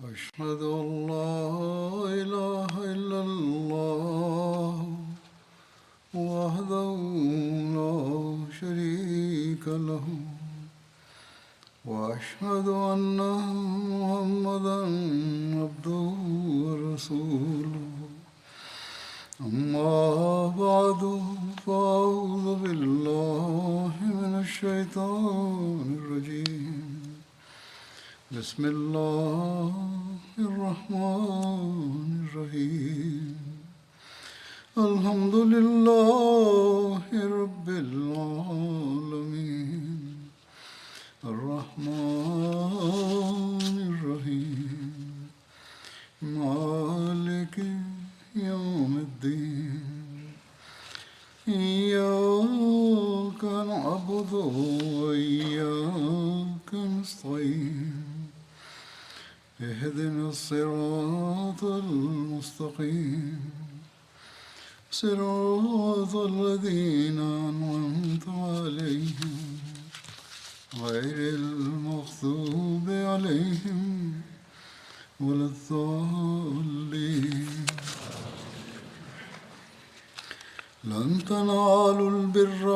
أشهد أن لا إله إلا الله وحده لا شريك له وأشهد أن محمدا عبده ورسوله أما بعد فأعوذ بالله من الشيطان الرجيم بسم الله الرحمن الرحيم الحمد لله رب العالمين الرحمن الرحيم مالك يوم الدين إياك نعبد وإياك نستعين اهدنا الصراط المستقيم صراط الذين أنعمت عليهم غير المغضوب عليهم ولا الضالين لن تنالوا البر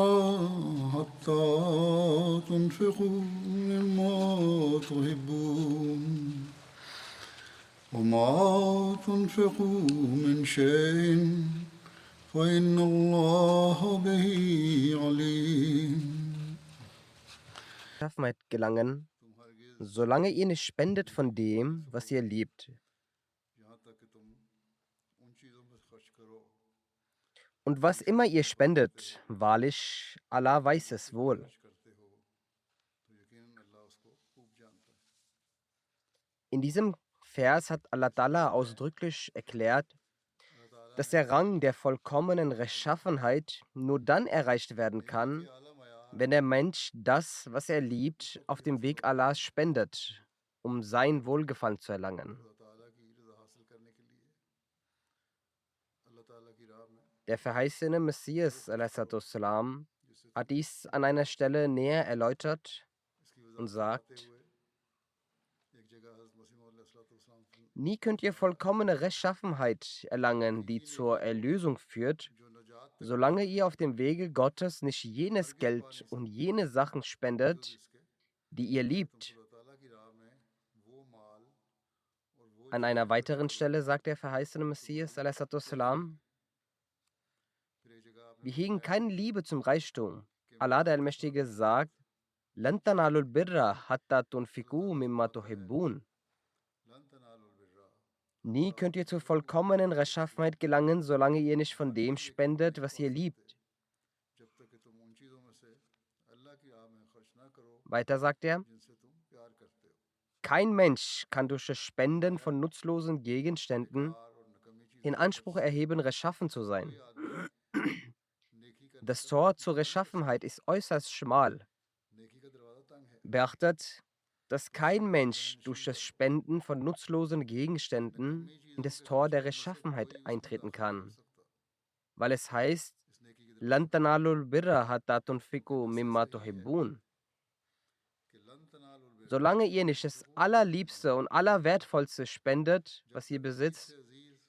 حتى تنفقوا مما تحبون وما تنفقوا من شيء فإن الله به عليم. Beschaffenheit gelangen, solange ihr nicht spendet von dem, was ihr liebt. Und was immer ihr spendet, wahrlich, Allah weiß es wohl. In diesem Vers hat Allah Ta'ala ausdrücklich erklärt, dass der Rang der vollkommenen Rechtschaffenheit nur dann erreicht werden kann, wenn der Mensch das, was er liebt, auf dem Weg Allahs spendet, um sein Wohlgefallen zu erlangen. Der verheißene Messias a.s. hat dies an einer Stelle näher erläutert und sagt: Nie könnt ihr vollkommene Rechtschaffenheit erlangen, die zur Erlösung führt, solange ihr auf dem Wege Gottes nicht jenes Geld und jene Sachen spendet, die ihr liebt. An einer weiteren Stelle sagt der verheißene Messias a.s.: Wir hegen keine Liebe zum Reichtum. Allah der Allmächtige sagt: Lan tanalul birra hatta tunfiqu mimma tuhibbun. Nie könnt ihr zur vollkommenen Rechtschaffenheit gelangen, solange ihr nicht von dem spendet, was ihr liebt. Weiter sagt er: Kein Mensch kann durch das Spenden von nutzlosen Gegenständen in Anspruch erheben, rechtschaffen zu sein. Das Tor zur Rechtschaffenheit ist äußerst schmal. Beachtet, dass kein Mensch durch das Spenden von nutzlosen Gegenständen in das Tor der Rechtschaffenheit eintreten kann, weil es heißt: Lan tanalul birra hatta tunfiqu mimma tuhibbun. Solange ihr nicht das Allerliebste und Allerwertvollste spendet, was ihr besitzt,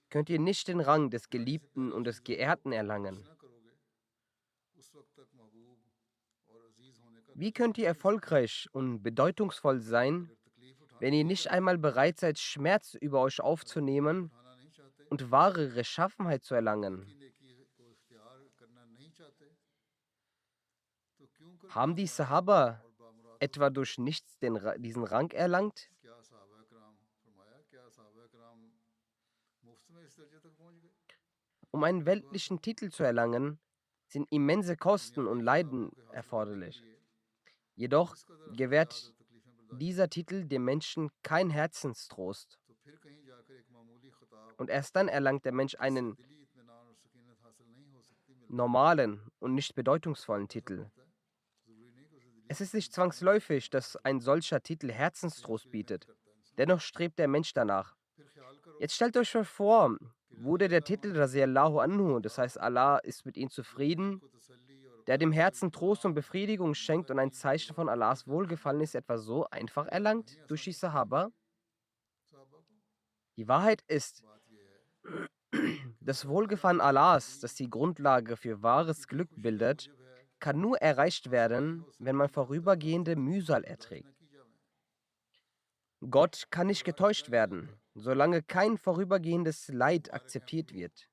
könnt ihr nicht den Rang des Geliebten und des Geehrten erlangen. Wie könnt ihr erfolgreich und bedeutungsvoll sein, wenn ihr nicht einmal bereit seid, Schmerz über euch aufzunehmen und wahre Rechtschaffenheit zu erlangen? Haben die Sahaba etwa durch nichts diesen Rang erlangt? Um einen weltlichen Titel zu erlangen, sind immense Kosten und Leiden erforderlich. Jedoch gewährt dieser Titel dem Menschen keinen Herzenstrost. Und erst dann erlangt der Mensch einen normalen und nicht bedeutungsvollen Titel. Es ist nicht zwangsläufig, dass ein solcher Titel Herzenstrost bietet. Dennoch strebt der Mensch danach. Jetzt stellt euch mal vor, wurde der Titel Radiallahu Anhu, das heißt Allah ist mit ihm zufrieden, der dem Herzen Trost und Befriedigung schenkt und ein Zeichen von Allahs Wohlgefallen ist, etwa so einfach erlangt durch die Sahaba? Die Wahrheit ist, das Wohlgefallen Allahs, das die Grundlage für wahres Glück bildet, kann nur erreicht werden, wenn man vorübergehende Mühsal erträgt. Gott kann nicht getäuscht werden, solange kein vorübergehendes Leid akzeptiert wird.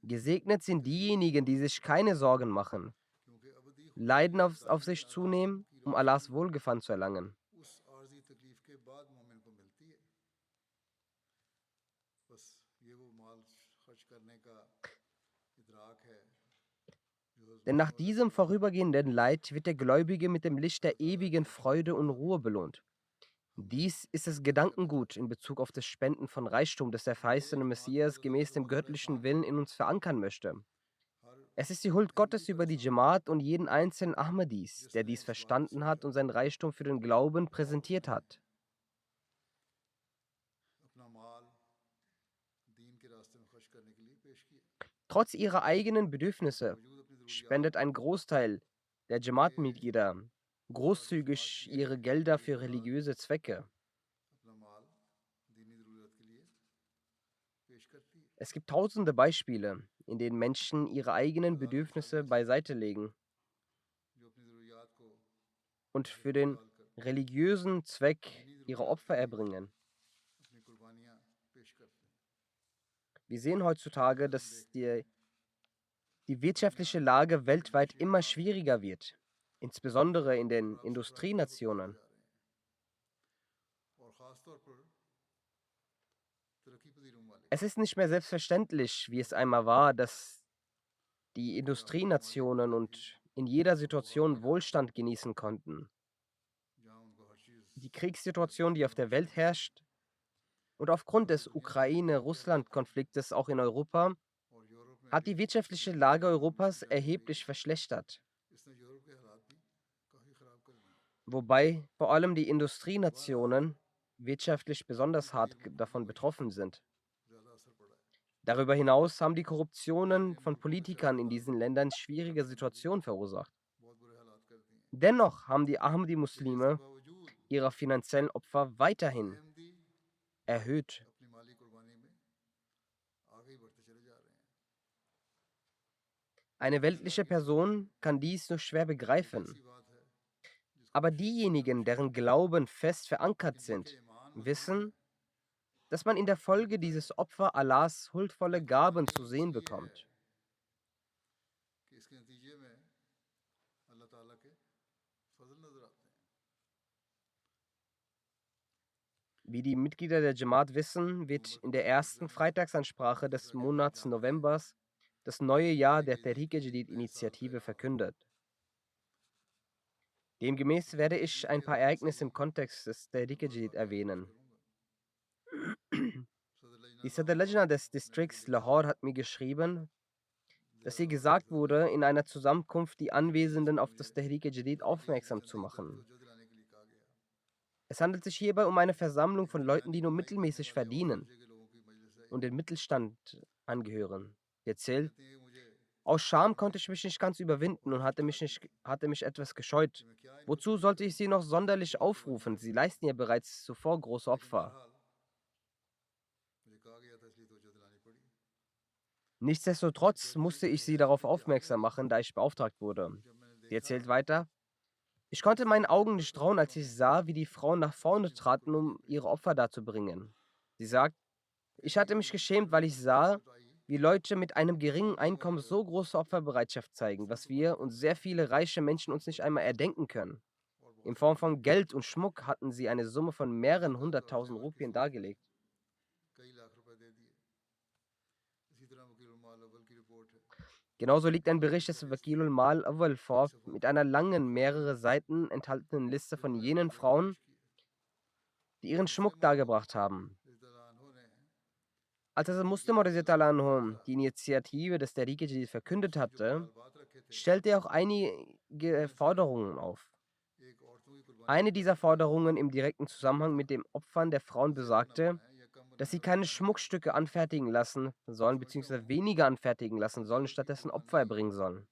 Gesegnet sind diejenigen, die sich keine Sorgen machen, Leiden auf sich zunehmen, um Allahs Wohlgefallen zu erlangen. Denn nach diesem vorübergehenden Leid wird der Gläubige mit dem Licht der ewigen Freude und Ruhe belohnt. Dies ist das Gedankengut in Bezug auf das Spenden von Reichtum, das der verheißene Messias gemäß dem göttlichen Willen in uns verankern möchte. Es ist die Huld Gottes über die Jamaat und jeden einzelnen Ahmadis, der dies verstanden hat und sein Reichtum für den Glauben präsentiert hat. Trotz ihrer eigenen Bedürfnisse spendet ein Großteil der Jamaat-Mitglieder großzügig ihre Gelder für religiöse Zwecke. Es gibt tausende Beispiele, in denen Menschen ihre eigenen Bedürfnisse beiseite legen und für den religiösen Zweck ihre Opfer erbringen. Wir sehen heutzutage, dass die wirtschaftliche Lage weltweit immer schwieriger wird, insbesondere in den Industrienationen. Es ist nicht mehr selbstverständlich, wie es einmal war, dass die Industrienationen und in jeder Situation Wohlstand genießen konnten. Die Kriegssituation, die auf der Welt herrscht, und aufgrund des Ukraine-Russland-Konfliktes auch in Europa, hat die wirtschaftliche Lage Europas erheblich verschlechtert. Wobei vor allem die Industrienationen wirtschaftlich besonders hart davon betroffen sind. Darüber hinaus haben die Korruptionen von Politikern in diesen Ländern schwierige Situationen verursacht. Dennoch haben die Ahmadi-Muslime ihre finanziellen Opfer weiterhin erhöht. Eine weltliche Person kann dies nur schwer begreifen. Aber diejenigen, deren Glauben fest verankert sind, wissen, dass man in der Folge dieses Opfer Allahs huldvolle Gaben zu sehen bekommt. Wie die Mitglieder der Jamaat wissen, wird in der ersten Freitagsansprache des Monats Novembers das neue Jahr der Tehreek-e-Jadid-Initiative verkündet. Demgemäß werde ich ein paar Ereignisse im Kontext des Tehreek-e-Jadid erwähnen. Die Sadr Lajna des Distrikts Lahore hat mir geschrieben, dass ihr gesagt wurde, in einer Zusammenkunft die Anwesenden auf das Tehreek-e-Jadid aufmerksam zu machen. Es handelt sich hierbei um eine Versammlung von Leuten, die nur mittelmäßig verdienen und den Mittelstand angehören. Sie erzählt, aus Scham konnte ich mich nicht ganz überwinden und hatte mich etwas gescheut. Wozu sollte ich sie noch sonderlich aufrufen? Sie leisten ja bereits zuvor große Opfer. Nichtsdestotrotz musste ich sie darauf aufmerksam machen, da ich beauftragt wurde. Sie erzählt weiter, ich konnte meinen Augen nicht trauen, als ich sah, wie die Frauen nach vorne traten, um ihre Opfer darzubringen. Sie sagt, ich hatte mich geschämt, weil ich sah, wie Leute mit einem geringen Einkommen so große Opferbereitschaft zeigen, was wir und sehr viele reiche Menschen uns nicht einmal erdenken können. In Form von Geld und Schmuck hatten sie eine Summe von mehreren hunderttausend Rupien dargelegt. Genauso liegt ein Bericht des Wakilul Mal Awal vor, mit einer langen, mehrere Seiten enthaltenen Liste von jenen Frauen, die ihren Schmuck dargebracht haben. Als Muslim die Initiative des Tehreek-e-Jadid verkündet hatte, stellte er auch einige Forderungen auf. Eine dieser Forderungen im direkten Zusammenhang mit dem Opfern der Frauen besagte, dass sie keine Schmuckstücke anfertigen lassen sollen, beziehungsweise weniger anfertigen lassen sollen, stattdessen Opfer erbringen sollen.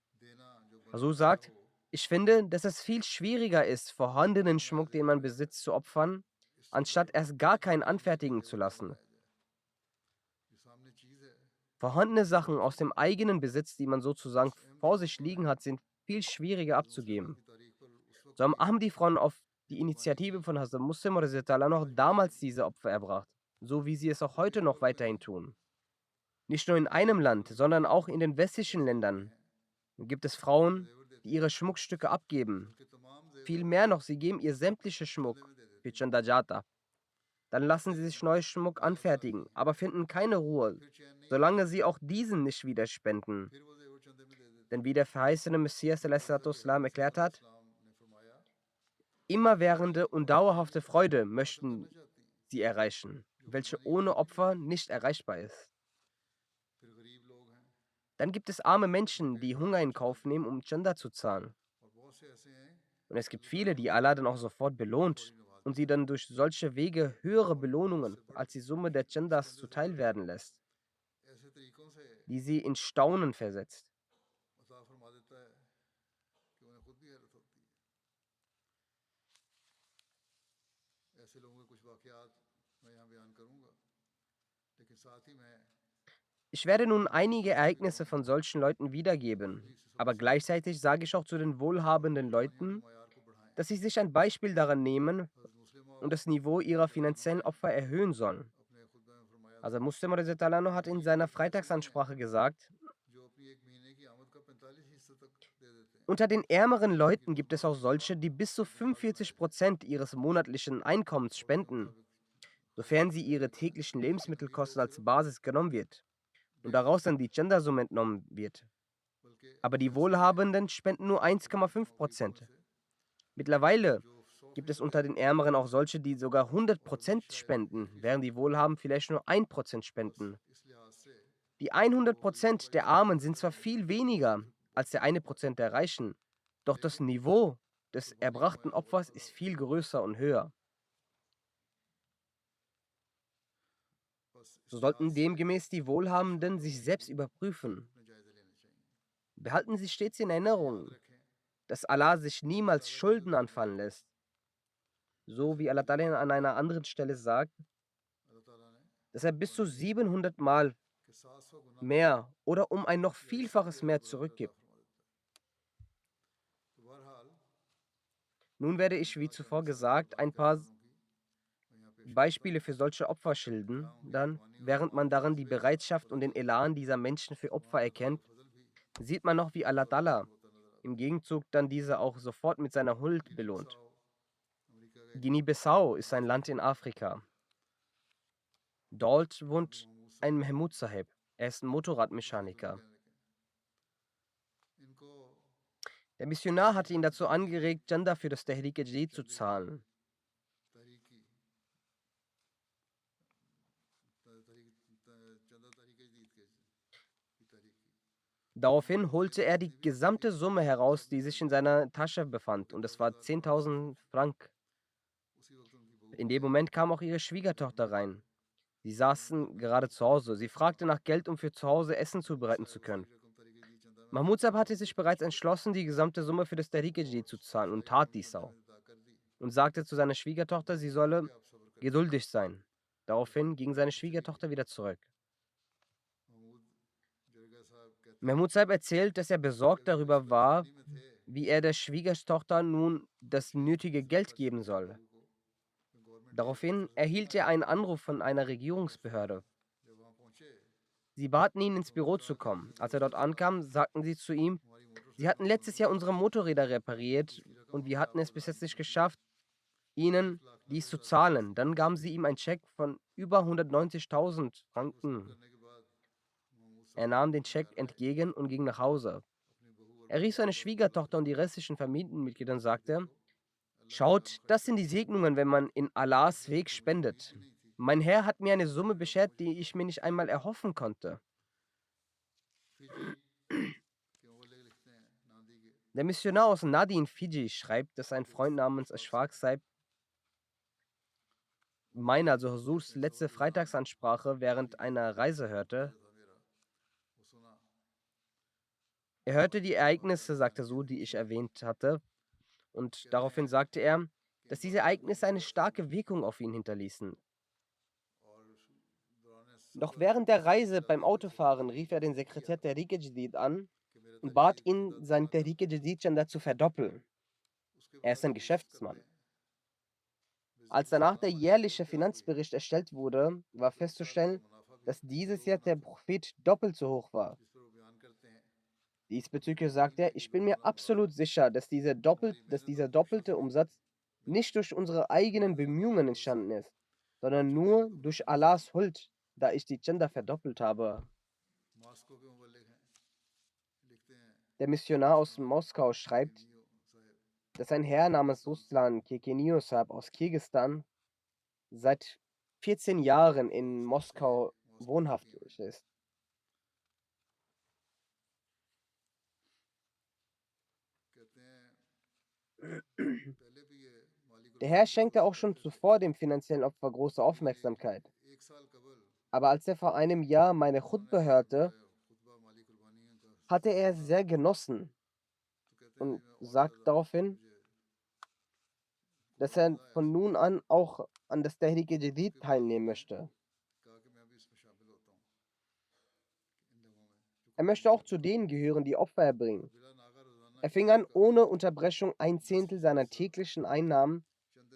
Rasul sagt, ich finde, dass es viel schwieriger ist, vorhandenen Schmuck, den man besitzt, zu opfern, anstatt erst gar keinen anfertigen zu lassen. Vorhandene Sachen aus dem eigenen Besitz, die man sozusagen vor sich liegen hat, sind viel schwieriger abzugeben. So haben Ahmadi-Frauen auf die Initiative von Hazrat Muslim noch damals diese Opfer erbracht, so wie sie es auch heute noch weiterhin tun. Nicht nur in einem Land, sondern auch in den westlichen Ländern gibt es Frauen, die ihre Schmuckstücke abgeben. Viel mehr noch, sie geben ihr sämtliche Schmuck für Chandajata. Dann lassen sie sich neuen Schmuck anfertigen, aber finden keine Ruhe, solange sie auch diesen nicht wieder spenden. Denn wie der verheißene Messias (s.a.w.) erklärt hat, immerwährende und dauerhafte Freude möchten sie erreichen, welche ohne Opfer nicht erreichbar ist. Dann gibt es arme Menschen, die Hunger in Kauf nehmen, um Chanda zu zahlen. Und es gibt viele, die Allah dann auch sofort belohnt und sie dann durch solche Wege höhere Belohnungen als die Summe der Chandas zuteil werden lässt, die sie in Staunen versetzt. Ich werde nun einige Ereignisse von solchen Leuten wiedergeben, aber gleichzeitig sage ich auch zu den wohlhabenden Leuten, dass sie sich ein Beispiel daran nehmen und das Niveau ihrer finanziellen Opfer erhöhen sollen. Also Muslim hat in seiner Freitagsansprache gesagt, unter den ärmeren Leuten gibt es auch solche, die bis zu 45% ihres monatlichen Einkommens spenden, sofern sie ihre täglichen Lebensmittelkosten als Basis genommen wird und daraus dann die Gendersumme entnommen wird. Aber die Wohlhabenden spenden nur 1,5%. Mittlerweile gibt es unter den Ärmeren auch solche, die sogar 100% spenden, während die Wohlhabenden vielleicht nur 1% spenden. Die 100% der Armen sind zwar viel weniger als der 1% der Reichen, doch das Niveau des erbrachten Opfers ist viel größer und höher. So sollten demgemäß die Wohlhabenden sich selbst überprüfen. Behalten Sie stets in Erinnerung, dass Allah sich niemals Schulden anfallen lässt. So wie Allah Ta'ala an einer anderen Stelle sagt, dass er bis zu 700 Mal mehr oder um ein noch Vielfaches mehr zurückgibt. Nun werde ich, wie zuvor gesagt, ein paar Beispiele für solche Opfer schildern, dann, während man darin die Bereitschaft und den Elan dieser Menschen für Opfer erkennt, sieht man noch, wie Allah Ta'ala im Gegenzug dann diese auch sofort mit seiner Huld belohnt. Guinea-Bissau ist ein Land in Afrika. Dort wohnt ein Mahmoud Sahib. Er ist ein Motorradmechaniker. Der Missionar hatte ihn dazu angeregt, Chanda für das Tehrik-e-Jadid zu zahlen. Daraufhin holte er die gesamte Summe heraus, die sich in seiner Tasche befand, und es war 10.000 Franken. In dem Moment kam auch ihre Schwiegertochter rein. Sie saßen gerade zu Hause. Sie fragte nach Geld, um für zu Hause Essen zubereiten zu können. Mahmoud Sahib hatte sich bereits entschlossen, die gesamte Summe für das Tehrik-e-Jadid zu zahlen und tat dies auch. Und sagte zu seiner Schwiegertochter, sie solle geduldig sein. Daraufhin ging seine Schwiegertochter wieder zurück. Mahmoud Sahib erzählt, dass er besorgt darüber war, wie er der Schwiegertochter nun das nötige Geld geben soll. Daraufhin erhielt er einen Anruf von einer Regierungsbehörde. Sie baten ihn, ins Büro zu kommen. Als er dort ankam, sagten sie zu ihm, sie hatten letztes Jahr unsere Motorräder repariert und wir hatten es bis jetzt nicht geschafft, ihnen dies zu zahlen. Dann gaben sie ihm einen Scheck von über 190.000 Franken. Er nahm den Scheck entgegen und ging nach Hause. Er rief seine Schwiegertochter und die restlichen Familienmitglieder und sagte, schaut, das sind die Segnungen, wenn man in Allahs Weg spendet. Mein Herr hat mir eine Summe beschert, die ich mir nicht einmal erhoffen konnte. Der Missionar aus Nadi in Fiji schreibt, dass ein Freund namens Ashfaq Saib also Huzurs letzte Freitagsansprache während einer Reise hörte. Er hörte die Ereignisse, sagte so, die ich erwähnt hatte, und daraufhin sagte er, dass diese Ereignisse eine starke Wirkung auf ihn hinterließen. Noch während der Reise beim Autofahren rief er den Sekretär Tehrik-e Jadid an und bat ihn, sein Tehrik-e Jadid-Chanda zu verdoppeln. Er ist ein Geschäftsmann. Als danach der jährliche Finanzbericht erstellt wurde, war festzustellen, dass dieses Jahr der Profit doppelt so hoch war. Diesbezüglich sagt er, ich bin mir absolut sicher, dass dieser doppelte Umsatz nicht durch unsere eigenen Bemühungen entstanden ist, sondern nur durch Allahs Huld, da ich die Chanda verdoppelt habe. Der Missionar aus Moskau schreibt, dass ein Herr namens Ruslan Kekeniyosab aus Kirgisistan seit 14 Jahren in Moskau wohnhaft ist. Der Herr schenkte auch schon zuvor dem finanziellen Opfer große Aufmerksamkeit. Aber als er vor einem Jahr meine Chutbe hörte, hatte er es sehr genossen und sagt daraufhin, dass er von nun an auch an das Tehrik-e Jadid teilnehmen möchte. Er möchte auch zu denen gehören, die Opfer erbringen. Er fing an, ohne Unterbrechung 1/10 seiner täglichen Einnahmen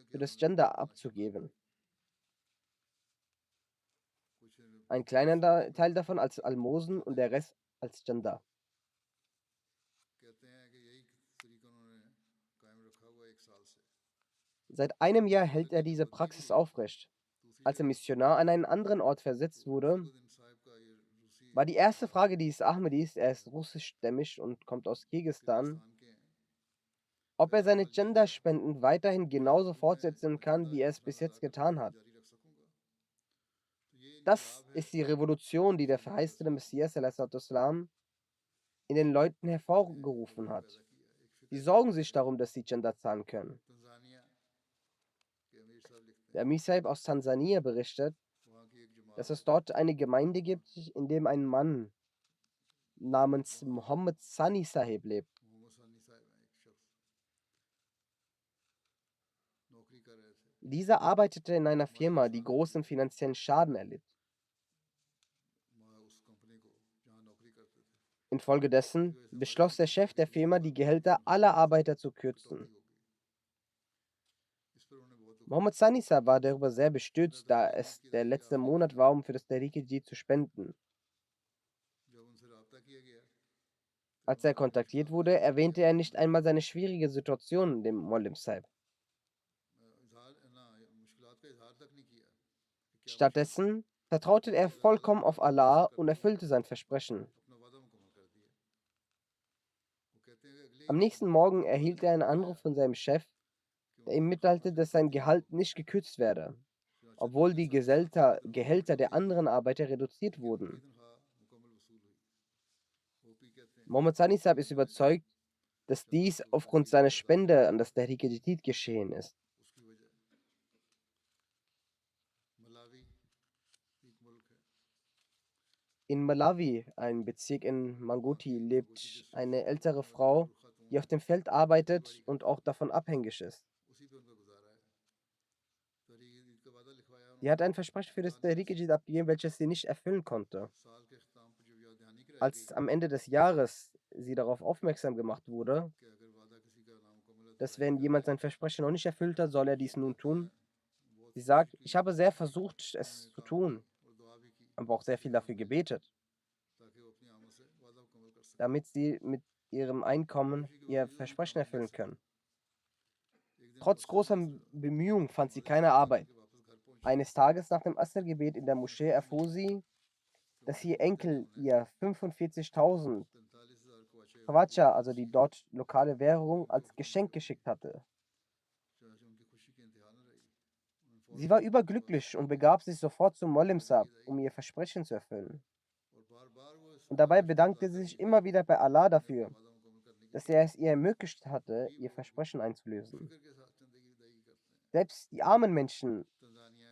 für das Gender abzugeben. Ein kleiner Teil davon als Almosen und der Rest als Gender. Seit einem Jahr hält er diese Praxis aufrecht. Als der Missionar an einen anderen Ort versetzt wurde, war die erste Frage dieses Ahmedis, er ist russischstämmig und kommt aus Kirgisistan, ob er seine Genderspenden weiterhin genauso fortsetzen kann, wie er es bis jetzt getan hat. Das ist die Revolution, die der verheißene Messias SAW in den Leuten hervorgerufen hat. Sie sorgen sich darum, dass sie Gender zahlen können. Der Amir Sahib aus Tansania berichtet, dass es dort eine Gemeinde gibt, in dem ein Mann namens Muhammad Sani Sahib lebt. Dieser arbeitete in einer Firma, die großen finanziellen Schaden erlitt. Infolgedessen beschloss der Chef der Firma, die Gehälter aller Arbeiter zu kürzen. Mohammed Sanisa war darüber sehr bestürzt, da es der letzte Monat war, um für das Tehrik-e Jadid zu spenden. Als er kontaktiert wurde, erwähnte er nicht einmal seine schwierige Situation dem Mollim Sahib. Stattdessen vertraute er vollkommen auf Allah und erfüllte sein Versprechen. Am nächsten Morgen erhielt er einen Anruf von seinem Chef, der ihm mitteilte, dass sein Gehalt nicht gekürzt werde, obwohl die Gehälter der anderen Arbeiter reduziert wurden. Mohammed Sani Sahib ist überzeugt, dass dies aufgrund seiner Spende an das Tehrik-e Jadid geschehen ist. In Malawi, einem Bezirk in Mangoti, lebt eine ältere Frau, die auf dem Feld arbeitet und auch davon abhängig ist. Sie hat ein Versprechen für das Tehrik-e Jadid abgegeben, welches sie nicht erfüllen konnte. Als am Ende des Jahres sie darauf aufmerksam gemacht wurde, dass wenn jemand sein Versprechen noch nicht erfüllt hat, soll er dies nun tun. Sie sagt, ich habe sehr versucht, es zu tun, aber auch sehr viel dafür gebetet, damit sie mit ihrem Einkommen ihr Versprechen erfüllen können. Trotz großer Bemühungen fand sie keine Arbeit. Eines Tages nach dem Asr-Gebet in der Moschee erfuhr sie, dass ihr Enkel ihr 45.000 Kwacha, also die dort lokale Währung, als Geschenk geschickt hatte. Sie war überglücklich und begab sich sofort zum Mollim Sahib, um ihr Versprechen zu erfüllen. Und dabei bedankte sie sich immer wieder bei Allah dafür, dass er es ihr ermöglicht hatte, ihr Versprechen einzulösen. Selbst die armen Menschen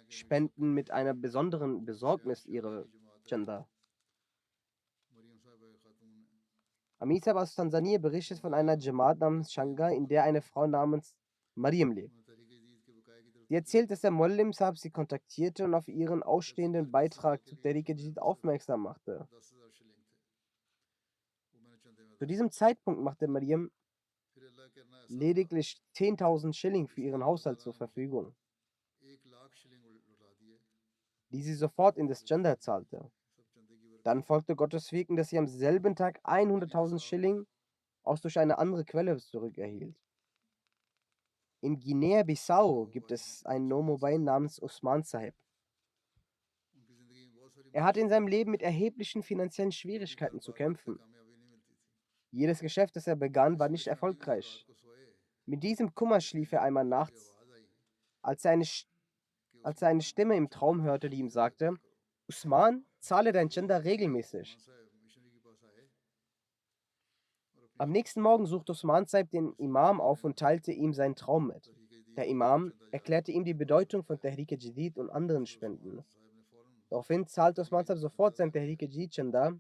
spenden mit einer besonderen Besorgnis ihre Gender. Amir Sahib aus Tansania berichtet von einer Jamaat namens Shanga, in der eine Frau namens Mariam lebt. Sie erzählt, dass der Mollim Sahib sie kontaktierte und auf ihren ausstehenden Beitrag zu Tehrik-e-Jadid aufmerksam machte. Zu diesem Zeitpunkt machte Mariam lediglich 10.000 Schilling für ihren Haushalt zur Verfügung, die sie sofort in das Chanda zahlte. Dann folgte Gottes Wirken, dass sie am selben Tag 100.000 Schilling auch durch eine andere Quelle zurückerhielt. In Guinea-Bissau gibt es einen No-Mobile namens Usman Sahib. Er hatte in seinem Leben mit erheblichen finanziellen Schwierigkeiten zu kämpfen. Jedes Geschäft, das er begann, war nicht erfolgreich. Mit diesem Kummer schlief er einmal nachts, als als er eine Stimme im Traum hörte, die ihm sagte: Usman, zahle dein Chanda regelmäßig. Am nächsten Morgen suchte Usman Saib den Imam auf und teilte ihm seinen Traum mit. Der Imam erklärte ihm die Bedeutung von Tehrik-e-Jadid und anderen Spenden. Daraufhin zahlte Usman Saib sofort sein Tehrik-e-Jadid Chanda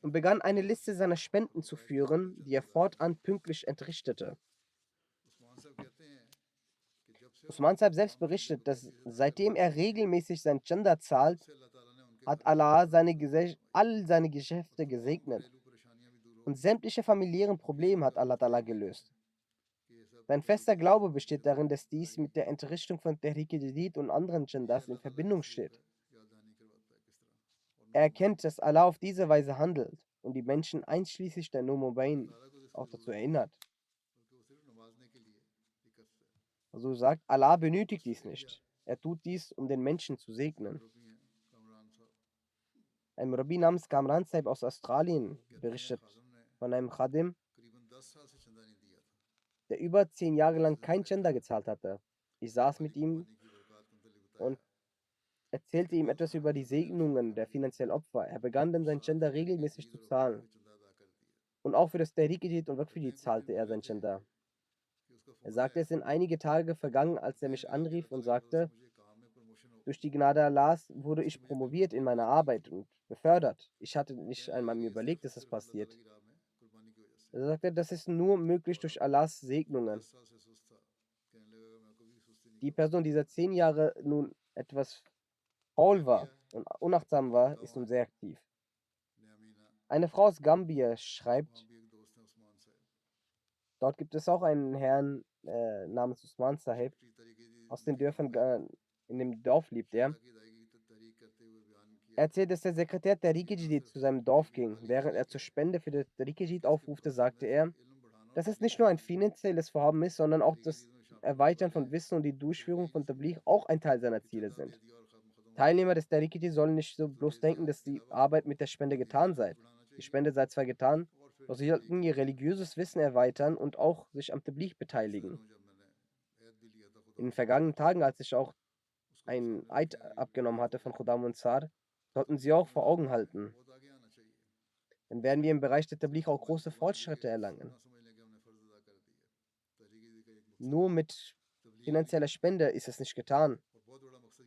und begann eine Liste seiner Spenden zu führen, die er fortan pünktlich entrichtete. Usman Saib selbst berichtet, dass seitdem er regelmäßig sein Chanda zahlt, hat Allah all seine Geschäfte gesegnet und sämtliche familiären Probleme hat Allah Ta'ala gelöst. Sein fester Glaube besteht darin, dass dies mit der Entrichtung von Tehrik-e-Jadid und anderen Chandas in Verbindung steht. Er erkennt, dass Allah auf diese Weise handelt und die Menschen einschließlich der Nomobain auch dazu erinnert. Also sagt, Allah benötigt dies nicht. Er tut dies, um den Menschen zu segnen. Ein Rabbi namens Kamran Saib aus Australien berichtet von einem Khadim, der über 10 Jahre lang kein Chanda gezahlt hatte. Ich saß mit ihm und erzählte ihm etwas über die Segnungen der finanziellen Opfer. Er begann dann sein Chanda regelmäßig zu zahlen. Und auch für das Tehrik-e-Jadid und Waqf-e-Jadid zahlte er sein Chanda. Er sagte, es sind einige Tage vergangen, als er mich anrief und sagte, durch die Gnade Allahs wurde ich promoviert in meiner Arbeit und befördert. Ich hatte nicht einmal mir überlegt, dass das passiert. Er sagte, das ist nur möglich durch Allahs Segnungen. Die Person, die seit 10 Jahren nun etwas faul war und unachtsam war, ist nun sehr aktiv. Eine Frau aus Gambia schreibt, dort gibt es auch einen Herrn namens Usman Sahib aus den Dörfern, in dem Dorf lebt er. Er erzählt, dass der Sekretär Tehrik-e-Jadid zu seinem Dorf ging. Während er zur Spende für das Tehrik-e-Jadid aufrufte, sagte er, dass es nicht nur ein finanzielles Vorhaben ist, sondern auch das Erweitern von Wissen und die Durchführung von Tabligh auch ein Teil seiner Ziele sind. Teilnehmer des Tehrik-e-Jadid sollen nicht so bloß denken, dass die Arbeit mit der Spende getan sei. Die Spende sei zwar getan, doch sie sollten ihr religiöses Wissen erweitern und auch sich am Tabligh beteiligen. In den vergangenen Tagen, als ich auch einen Eid abgenommen hatte von Khuddam und Sar, sollten sie auch vor Augen halten. Dann werden wir im Bereich der Tabligh auch große Fortschritte erlangen. Nur mit finanzieller Spende ist es nicht getan.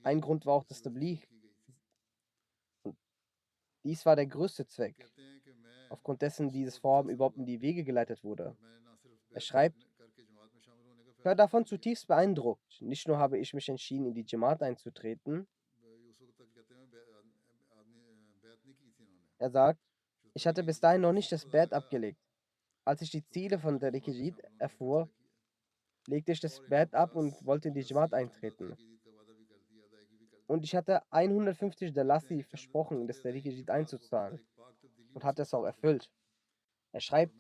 Ein Grund war auch das Tabligh. Und dies war der größte Zweck, aufgrund dessen dieses Vorhaben überhaupt in die Wege geleitet wurde. Er schreibt, ich war davon zutiefst beeindruckt. Nicht nur habe ich mich entschieden, in die Jamaat einzutreten. Er sagt, ich hatte bis dahin noch nicht das Bett abgelegt. Als ich die Ziele von Tehrik-e-Jadid erfuhr, legte ich das Bett ab und wollte in die Jamaat eintreten. Und ich hatte 150 Dalasi versprochen, in das Tehrik-e-Jadid einzuzahlen und hatte es auch erfüllt. Er schreibt,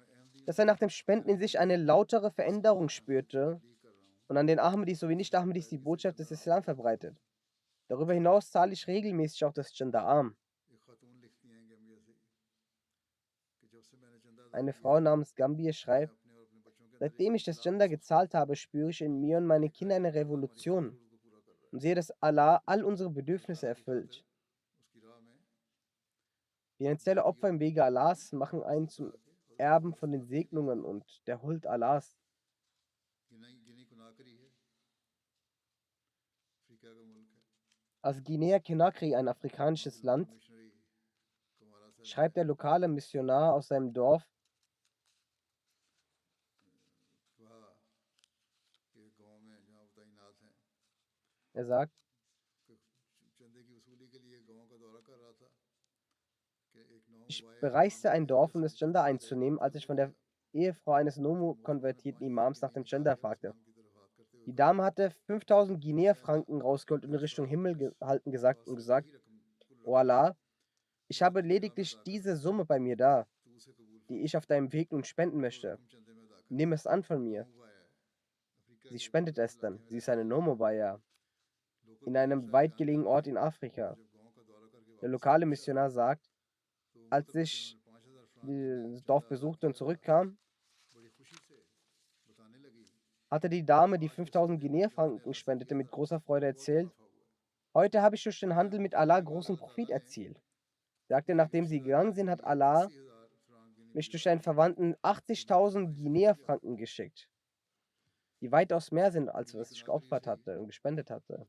dass er nach dem Spenden in sich eine lautere Veränderung spürte und an den Ahmadis sowie Nicht-Ahmadis die Botschaft des Islam verbreitet. Darüber hinaus zahle ich regelmäßig auch das Chanda Am. Eine Frau namens Gambia schreibt, seitdem ich das Chanda gezahlt habe, spüre ich in mir und meinen Kindern eine Revolution und sehe, dass Allah all unsere Bedürfnisse erfüllt. Finanzielle Opfer im Wege Allahs machen einen zum Erben von den Segnungen und der Huld Allahs. Aus Guinea-Conakry, ein afrikanisches Land, schreibt der lokale Missionar aus seinem Dorf, Er sagt, ich bereiste ein Dorf, um das Gender einzunehmen, als ich von der Ehefrau eines Nomo-konvertierten Imams nach dem Gender fragte. Die Dame hatte 5000 Guinea-Franken rausgeholt und in Richtung Himmel gehalten und gesagt, O Allah, ich habe lediglich diese Summe bei mir da, die ich auf deinem Weg nun spenden möchte. Nimm es an von mir. Sie spendet es dann. Sie ist eine Nomobaya in einem weit gelegenen Ort in Afrika. Der lokale Missionar sagt, als ich das Dorf besuchte und zurückkam, hatte die Dame, die 5000 Guinea-Franken spendete, mit großer Freude erzählt, heute habe ich durch den Handel mit Allah großen Profit erzielt. Sagte, nachdem sie gegangen sind, hat Allah mich durch einen Verwandten 80.000 Guinea-Franken geschickt, die weitaus mehr sind, als was ich geopfert hatte und gespendet hatte.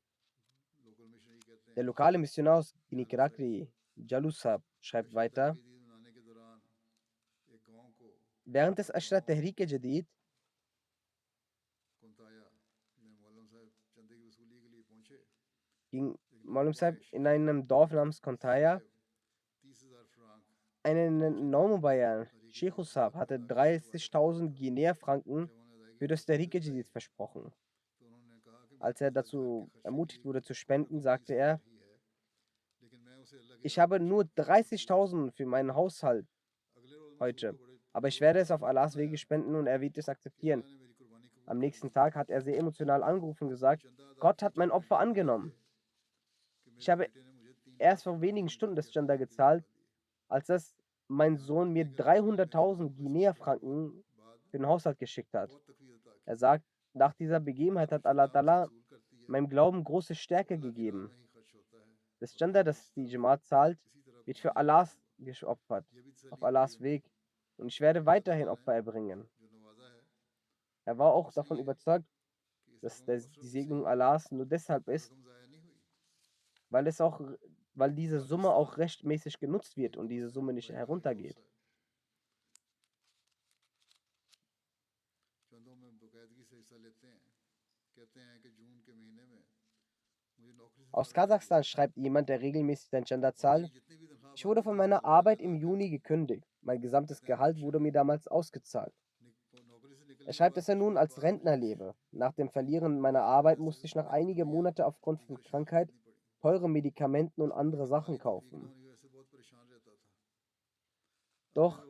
Der lokale Missionar aus Guinea-Conakry, Jalusab, schreibt weiter, während des Ashrat Tehrik-e-Jadid ging Maulum Sahib in einem Dorf namens Kontaya. Einen Naumobayan, Sheikh Usab, hatte 30.000 Guinea-Franken für das Tehrik-e-Jadid versprochen. Als er dazu ermutigt wurde zu spenden, sagte er, ich habe nur 30.000 für meinen Haushalt heute, aber ich werde es auf Allahs Wege spenden und er wird es akzeptieren. Am nächsten Tag hat er sehr emotional angerufen und gesagt, Gott hat mein Opfer angenommen. Ich habe erst vor wenigen Stunden das Chanda gezahlt, als das mein Sohn mir 300.000 Guinea-Franken für den Haushalt geschickt hat. Er sagt, nach dieser Begebenheit hat Allah Ta'ala meinem Glauben große Stärke gegeben. Das Chanda, das die Jamaat zahlt, wird für Allahs geopfert, auf Allahs Weg. Und ich werde weiterhin Opfer erbringen. Er war auch davon überzeugt, dass die Segnung Allahs nur deshalb ist, weil es auch, weil diese Summe auch rechtmäßig genutzt wird und diese Summe nicht heruntergeht. Aus Kasachstan schreibt jemand, der regelmäßig sein Gender zahlt, ich wurde von meiner Arbeit im Juni gekündigt. Mein gesamtes Gehalt wurde mir damals ausgezahlt. Er schreibt, dass er nun als Rentner lebe. Nach dem Verlieren meiner Arbeit musste ich nach einigen Monaten aufgrund von Krankheit teure Medikamenten und andere Sachen kaufen. Doch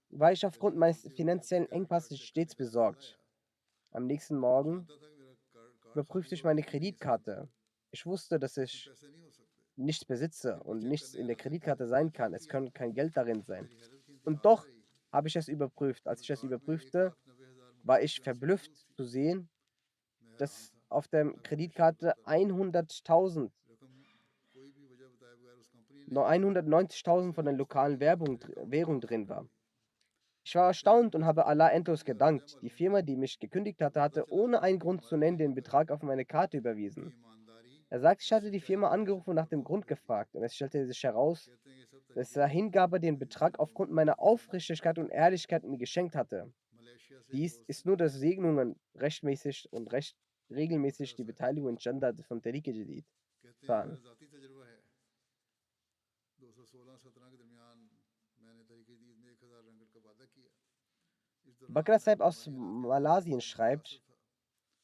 war ich aufgrund meines finanziellen Engpasses stets besorgt. Am nächsten Morgen überprüfte ich meine Kreditkarte. Ich wusste, dass ich nichts besitze und nichts in der Kreditkarte sein kann. Es kann kein Geld darin sein. Und doch habe ich es überprüft. Als ich es überprüfte, war ich verblüfft zu sehen, dass auf der Kreditkarte 100.000, nur 190.000 von der lokalen Währung drin war. Ich war erstaunt und habe Allah endlos gedankt. Die Firma, die mich gekündigt hatte, hatte ohne einen Grund zu nennen den Betrag auf meine Karte überwiesen. Er sagt, ich hatte die Firma angerufen und nach dem Grund gefragt. Und es stellte sich heraus, dass der Hingabe den Betrag aufgrund meiner Aufrichtigkeit und Ehrlichkeit mir geschenkt hatte. Dies ist nur, dass Segnungen rechtmäßig und regelmäßig die Beteiligung in Jannah von Tariq Jadid zahlen. Bakr Saib aus Malaysia schreibt,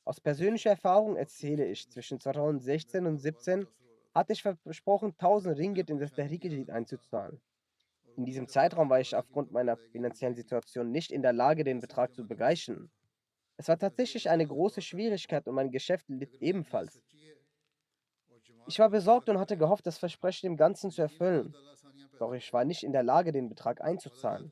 aus persönlicher Erfahrung erzähle ich, zwischen 2016 und 2017 hatte ich versprochen, 1000 Ringgit in das Tariq Jadid einzuzahlen. In diesem Zeitraum war ich aufgrund meiner finanziellen Situation nicht in der Lage, den Betrag zu begleichen. Es war tatsächlich eine große Schwierigkeit und mein Geschäft litt ebenfalls. Ich war besorgt und hatte gehofft, das Versprechen im Ganzen zu erfüllen. Doch ich war nicht in der Lage, den Betrag einzuzahlen.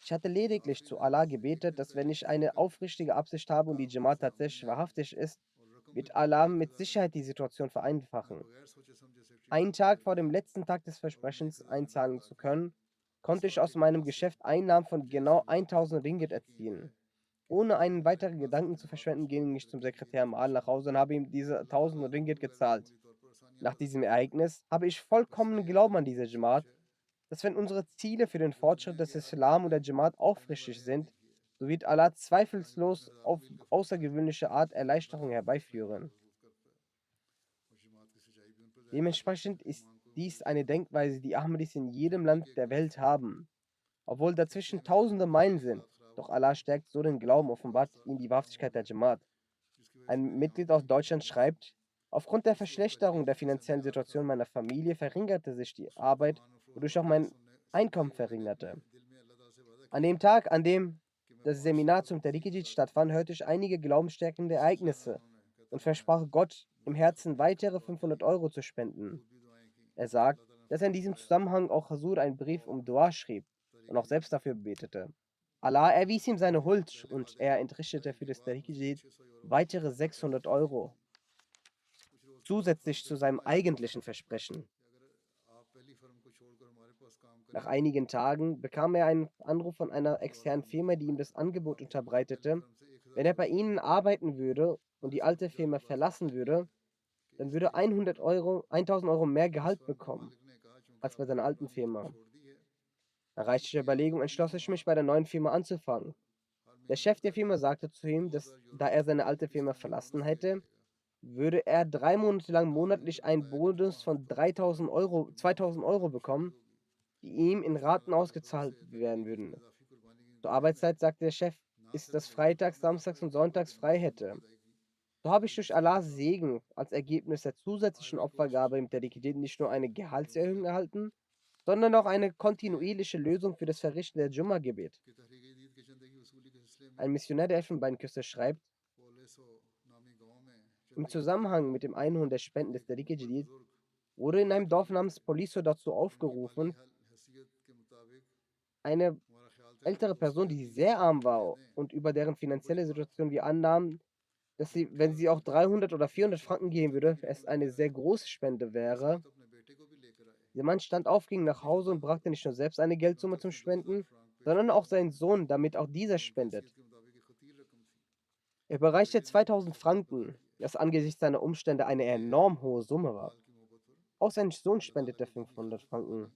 Ich hatte lediglich zu Allah gebetet, dass wenn ich eine aufrichtige Absicht habe und die Jamaat tatsächlich wahrhaftig ist, wird Allah mit Sicherheit die Situation vereinfachen. Einen Tag vor dem letzten Tag des Versprechens einzahlen zu können, konnte ich aus meinem Geschäft Einnahmen von genau 1000 Ringgit erzielen. Ohne einen weiteren Gedanken zu verschwenden, ging ich zum Sekretär Mal nach Hause und habe ihm diese 1000 Ringgit gezahlt. Nach diesem Ereignis habe ich vollkommenen Glauben an diese Jamaat, dass wenn unsere Ziele für den Fortschritt des Islam und der Jamaat aufrichtig sind, so wird Allah zweifellos auf außergewöhnliche Art Erleichterung herbeiführen. Dementsprechend ist dies eine Denkweise, die Ahmadis in jedem Land der Welt haben. Obwohl dazwischen tausende Meilen sind. Doch Allah stärkt so den Glauben, offenbart ihm die Wahrhaftigkeit der Jamaat. Ein Mitglied aus Deutschland schreibt, aufgrund der Verschlechterung der finanziellen Situation meiner Familie verringerte sich die Arbeit, wodurch auch mein Einkommen verringerte. An dem Tag, an dem das Seminar zum Tariqijid stattfand, hörte ich einige glaubensstärkende Ereignisse und versprach Gott im Herzen weitere 500 Euro zu spenden. Er sagt, dass er in diesem Zusammenhang auch Hasur einen Brief um Dua schrieb und auch selbst dafür betete. Allah erwies ihm seine Huld und er entrichtete für das Tariqijid weitere 600 Euro, zusätzlich zu seinem eigentlichen Versprechen. Nach einigen Tagen bekam er einen Anruf von einer externen Firma, die ihm das Angebot unterbreitete, wenn er bei ihnen arbeiten würde und die alte Firma verlassen würde, dann würde 1000 Euro mehr Gehalt bekommen als bei seiner alten Firma. Nach rechtlicher Überlegung entschloss ich mich, bei der neuen Firma anzufangen. Der Chef der Firma sagte zu ihm, dass da er seine alte Firma verlassen hätte, würde er 3 Monate lang monatlich einen Bonus von 2000 Euro bekommen, die ihm in Raten ausgezahlt werden würden. Zur Arbeitszeit, sagte der Chef, ist das freitags, samstags und sonntags frei hätte. So habe ich durch Allahs Segen als Ergebnis der zusätzlichen Opfergabe im Tariqidin nicht nur eine Gehaltserhöhung erhalten, sondern auch eine kontinuierliche Lösung für das Verrichten der Jumma-Gebet. Ein Missionär der Elfenbeinküste schreibt, im Zusammenhang mit dem Einholen der Spenden des Tariqidin wurde in einem Dorf namens Poliso dazu aufgerufen, eine ältere Person, die sehr arm war und über deren finanzielle Situation wir annahmen, dass sie, wenn sie auch 300 oder 400 Franken geben würde, es eine sehr große Spende wäre. Der Mann stand auf, ging nach Hause und brachte nicht nur selbst eine Geldsumme zum Spenden, sondern auch seinen Sohn, damit auch dieser spendet. Er überreichte 2000 Franken, das angesichts seiner Umstände eine enorm hohe Summe war. Auch sein Sohn spendete 500 Franken.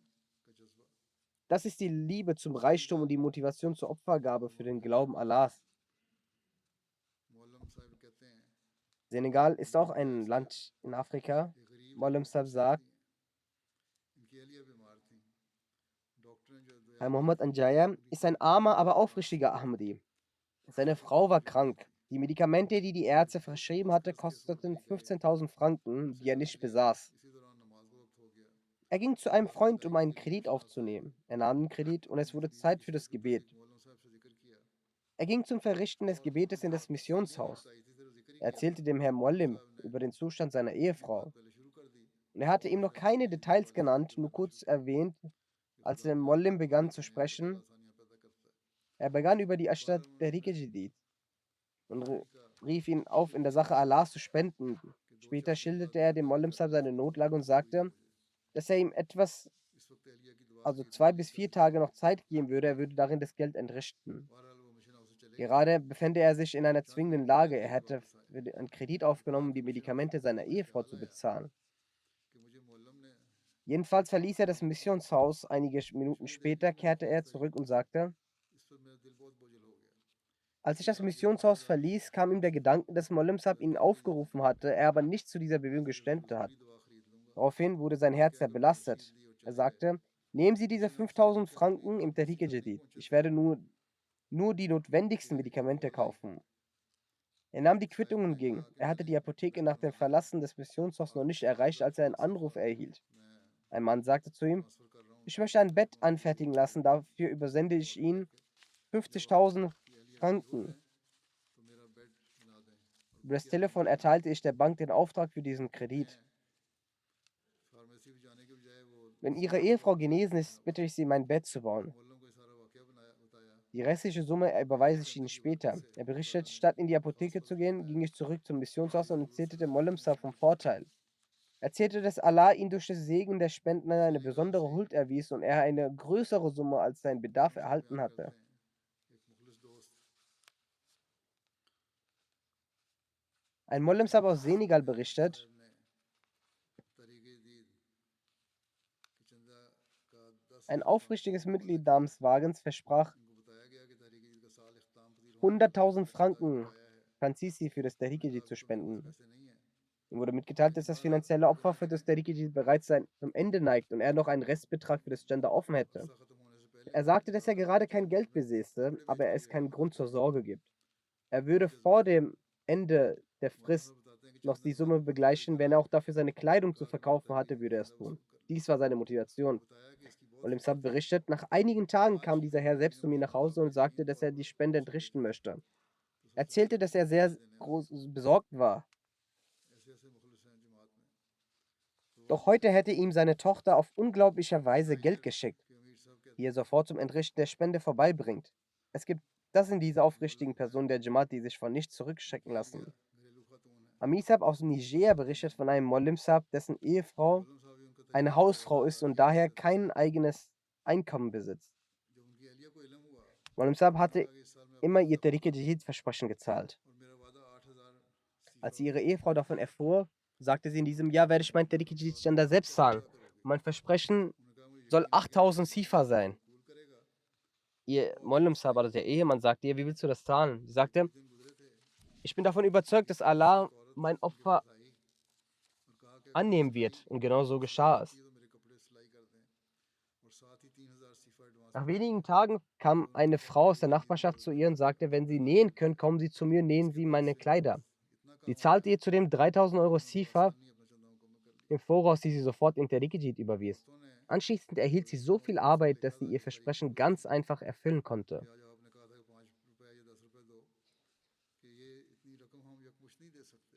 Das ist die Liebe zum Reichtum und die Motivation zur Opfergabe für den Glauben Allahs. Senegal ist auch ein Land in Afrika. Mollem Sab sagt, Herr Muhammad Anjaya ist ein armer, aber aufrichtiger Ahmadi. Seine Frau war krank. Die Medikamente, die die Ärzte verschrieben hatte, kosteten 15.000 Franken, die er nicht besaß. Er ging zu einem Freund, um einen Kredit aufzunehmen. Er nahm den Kredit und es wurde Zeit für das Gebet. Er ging zum Verrichten des Gebetes in das Missionshaus. Er erzählte dem Herrn Mollim über den Zustand seiner Ehefrau. Und er hatte ihm noch keine Details genannt, nur kurz erwähnt, als der Mollim begann zu sprechen. Er begann über die Ashtat der Jadid und rief ihn auf, in der Sache Allahs zu spenden. Später schilderte er dem Mollim Sahib seine Notlage und sagte, dass er ihm etwas, also 2 bis 4 Tage noch Zeit geben würde, er würde darin das Geld entrichten. Gerade befände er sich in einer zwingenden Lage. Er hätte einen Kredit aufgenommen, um die Medikamente seiner Ehefrau zu bezahlen. Jedenfalls verließ er das Missionshaus. Einige Minuten später kehrte er zurück und sagte, als ich das Missionshaus verließ, kam ihm der Gedanke, dass Mollim Sahib ihn aufgerufen hatte, er aber nicht zu dieser Bewegung gestimmt hat. Daraufhin wurde sein Herz sehr belastet. Er sagte, nehmen Sie diese 5000 Franken im Tariq-e-Jadid. Ich werde nur die notwendigsten Medikamente kaufen. Er nahm die Quittung und ging. Er hatte die Apotheke nach dem Verlassen des Missionshofs noch nicht erreicht, als er einen Anruf erhielt. Ein Mann sagte zu ihm, ich möchte ein Bett anfertigen lassen, dafür übersende ich Ihnen 50.000 Franken. Über das Telefon erteilte ich der Bank den Auftrag für diesen Kredit. Wenn Ihre Ehefrau genesen ist, bitte ich Sie, mein Bett zu bauen. Die restliche Summe überweise ich Ihnen später. Er berichtet, statt in die Apotheke zu gehen, ging ich zurück zum Missionshaus und erzählte dem Mollim Sahib vom Vorteil. Er erzählte, dass Allah ihn durch das Segen der Spenden eine besondere Huld erwies und er eine größere Summe als sein Bedarf erhalten hatte. Ein Mollim Sahib aus Senegal berichtet, ein aufrichtiges Mitglied namens Wagens versprach 100.000 Franken Franzisi für das Tariq-e-Jadid zu spenden. Ihm wurde mitgeteilt, dass das finanzielle Opfer für das Tariq-e-Jadid bereits zum Ende neigt und er noch einen Restbetrag für das Gender offen hätte. Er sagte, dass er gerade kein Geld besäße, aber es keinen Grund zur Sorge gibt. Er würde vor dem Ende der Frist noch die Summe begleichen, wenn er auch dafür seine Kleidung zu verkaufen hatte, würde er es tun. Dies war seine Motivation. Olim Saab berichtet, nach einigen Tagen kam dieser Herr selbst zu mir nach Hause und sagte, dass er die Spende entrichten möchte. Er erzählte, dass er sehr besorgt war. Doch heute hätte ihm seine Tochter auf unglaubliche Weise Geld geschickt, die er sofort zum Entrichten der Spende vorbeibringt. Das sind diese aufrichtigen Personen der Jamaat, die sich von nichts zurückschrecken lassen. Amisab aus Niger berichtet von einem Molim Sab, dessen Ehefrau eine Hausfrau ist und daher kein eigenes Einkommen besitzt. Molim Sab hatte immer ihr Tariq-e-Jadid-Versprechen gezahlt. Als sie ihre Ehefrau davon erfuhr, sagte sie, in diesem Jahr werde ich mein Tariq-e-Jadid-Ständer selbst zahlen. Und mein Versprechen soll 8000 Sifa sein. Ihr Molim Sab, also der Ehemann, sagte ihr, wie willst du das zahlen? Sie sagte, ich bin davon überzeugt, dass Allah mein Opfer annehmen wird. Und genau so geschah es. Nach wenigen Tagen kam eine Frau aus der Nachbarschaft zu ihr und sagte, wenn Sie nähen können, kommen Sie zu mir, nähen Sie meine Kleider. Sie zahlte ihr zudem 3000 Euro Sifa im Voraus, die sie sofort in Tariq-e-Jadid überwies. Anschließend erhielt sie so viel Arbeit, dass sie ihr Versprechen ganz einfach erfüllen konnte.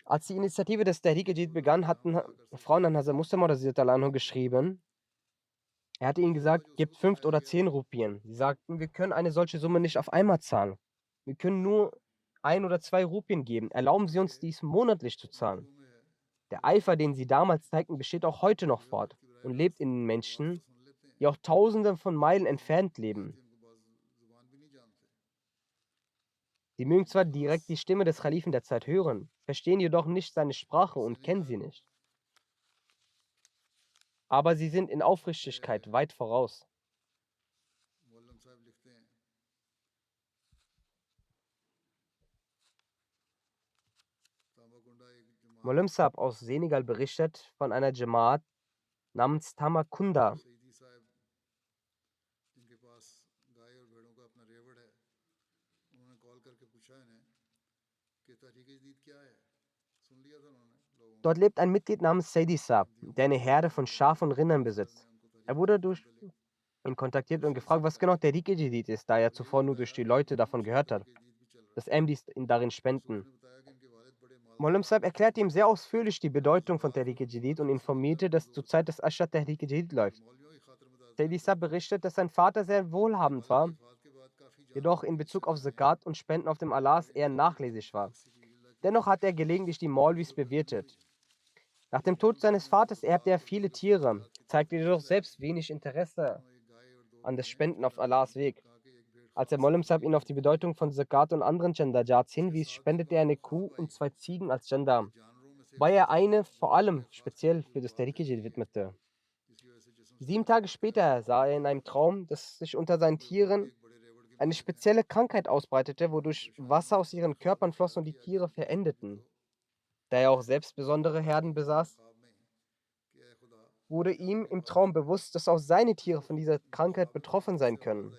Als die Initiative des Tariq-e-Jadid begann, hatten Frauen an Hazrat Mustafa radhiyallahu geschrieben. Er hatte ihnen gesagt, gebt 5 oder 10 Rupien. Sie sagten, wir können eine solche Summe nicht auf einmal zahlen. Wir können nur 1 oder 2 Rupien geben. Erlauben Sie uns, dies monatlich zu zahlen. Der Eifer, den sie damals zeigten, besteht auch heute noch fort und lebt in den Menschen, die auch Tausende von Meilen entfernt leben. Sie mögen zwar direkt die Stimme des Khalifen der Zeit hören, verstehen jedoch nicht seine Sprache und kennen sie nicht. Aber sie sind in Aufrichtigkeit weit voraus. Molim Saab aus Senegal berichtet von einer Jamaat namens Tamakunda. Dort lebt ein Mitglied namens Saidi Saab, der eine Herde von Schafen und Rindern besitzt. Er wurde durch ihn kontaktiert und gefragt, was genau der Tariq-e-Jadid ist, da er zuvor nur durch die Leute davon gehört hat, dass MDs ihn darin spenden. Molim Saab erklärte ihm sehr ausführlich die Bedeutung von Tariq-e-Jadid und informierte, dass zur Zeit des Ashad Tariq-e-Jadid läuft. Saidi Saab berichtet, dass sein Vater sehr wohlhabend war, jedoch in Bezug auf Zakat und Spenden auf dem Allahs eher nachlässig war. Dennoch hat er gelegentlich die Maulvis bewirtet. Nach dem Tod seines Vaters erbte er viele Tiere, zeigte jedoch selbst wenig Interesse an das Spenden auf Allahs Weg. Als der Mollem Sahib ihn auf die Bedeutung von Zakat und anderen Jandajats hinwies, spendete er eine Kuh und 2 Ziegen als Jandar, wobei er eine vor allem speziell für das Tariq-e-Jadid widmete. 7 Tage später sah er in einem Traum, dass sich unter seinen Tieren eine spezielle Krankheit ausbreitete, wodurch Wasser aus ihren Körpern floss und die Tiere verendeten. Da er auch selbst besondere Herden besaß, wurde ihm im Traum bewusst, dass auch seine Tiere von dieser Krankheit betroffen sein können.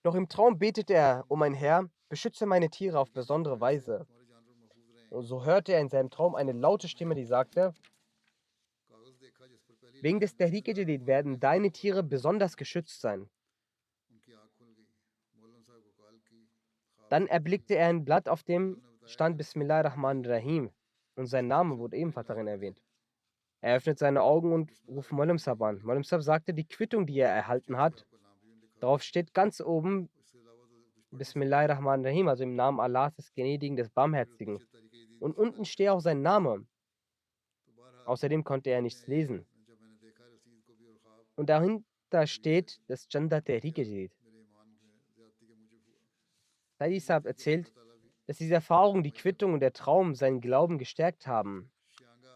Doch im Traum betete er, o mein Herr, beschütze meine Tiere auf besondere Weise. Und so hörte er in seinem Traum eine laute Stimme, die sagte, wegen des Tariq-e-Jadid werden deine Tiere besonders geschützt sein. Dann erblickte er ein Blatt, auf dem stand Bismillahirrahmanirrahim und sein Name wurde ebenfalls darin erwähnt. Er öffnet seine Augen und ruft Mollem Sahib an. Mollem Sahib sagte, die Quittung, die er erhalten hat, darauf steht ganz oben Bismillahirrahmanirrahim, also im Namen Allahs des Gnädigen, des Barmherzigen. Und unten steht auch sein Name. Außerdem konnte er nichts lesen. Und dahinter steht das Janda Tariq-e-Jadid. Saidi Saab erzählt, dass diese Erfahrung, die Quittung und der Traum seinen Glauben gestärkt haben.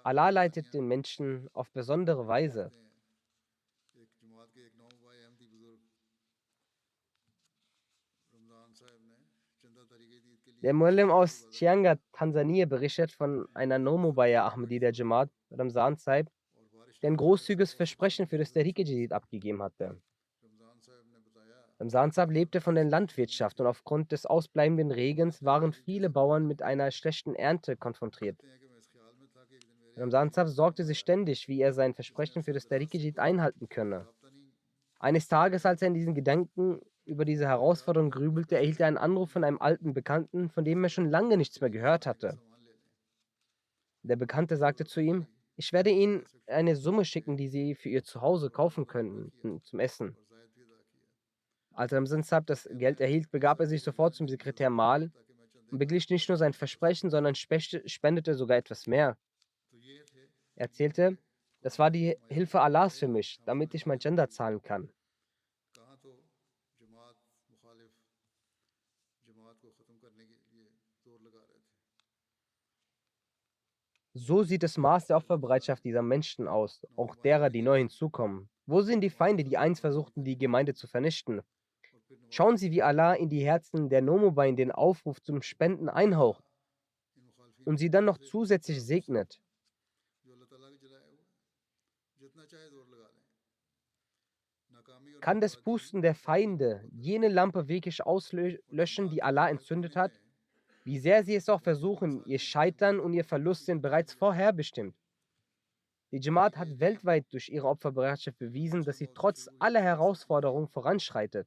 Allah leitet den Menschen auf besondere Weise. Der Muallim aus Chianga, Tansania, berichtet von einer Nomobaya Ahmadi der Jamaat, Ramzan Saib, der ein großzügiges Versprechen für das Tariq-e-Jadid abgegeben hatte. Ramzan Saib lebte von der Landwirtschaft und aufgrund des ausbleibenden Regens waren viele Bauern mit einer schlechten Ernte konfrontiert. Ramzan Saib sorgte sich ständig, wie er sein Versprechen für das Tariq-e-Jadid einhalten könne. Eines Tages, als er in diesen Gedanken über diese Herausforderung grübelte, erhielt er einen Anruf von einem alten Bekannten, von dem er schon lange nichts mehr gehört hatte. Der Bekannte sagte zu ihm: Ich werde Ihnen eine Summe schicken, die Sie für Ihr Zuhause kaufen könnten zum Essen. Als Ramzan Saab das Geld erhielt, begab er sich sofort zum Sekretär Mal und beglich nicht nur sein Versprechen, sondern spendete sogar etwas mehr. Er erzählte: Das war die Hilfe Allahs für mich, damit ich mein Gender zahlen kann. So sieht das Maß der Opferbereitschaft dieser Menschen aus, auch derer, die neu hinzukommen. Wo sind die Feinde, die einst versuchten, die Gemeinde zu vernichten? Schauen Sie, wie Allah in die Herzen der Nomobain den Aufruf zum Spenden einhaucht und sie dann noch zusätzlich segnet. Kann das Pusten der Feinde jene Lampe wirklich auslöschen, die Allah entzündet hat? Wie sehr sie es auch versuchen, ihr Scheitern und ihr Verlust sind bereits vorherbestimmt. Die Jamaat hat weltweit durch ihre Opferbereitschaft bewiesen, dass sie trotz aller Herausforderungen voranschreitet.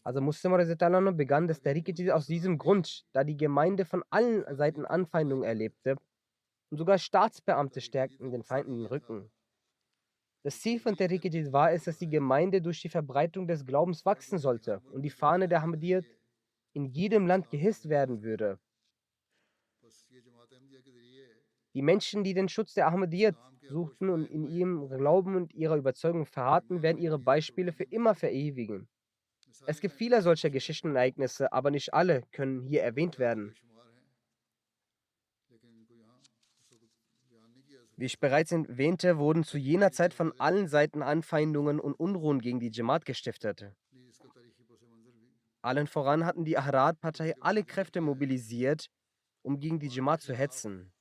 Also Muslim begann das Tariq aus diesem Grund, da die Gemeinde von allen Seiten Anfeindungen erlebte und sogar Staatsbeamte stärkten den Feinden den Rücken. Das Ziel von Tariq war es, dass die Gemeinde durch die Verbreitung des Glaubens wachsen sollte und die Fahne der Ahmadiyyat in jedem Land gehisst werden würde. Die Menschen, die den Schutz der Ahmadiyyat suchten und in ihrem Glauben und ihrer Überzeugung verharrten, werden ihre Beispiele für immer verewigen. Es gibt viele solcher Geschichten und Ereignisse, aber nicht alle können hier erwähnt werden. Wie ich bereits erwähnte, wurden zu jener Zeit von allen Seiten Anfeindungen und Unruhen gegen die Jamaat gestiftet. Allen voran hatten die Ahrar-Partei alle Kräfte mobilisiert, um gegen die Jamaat zu hetzen.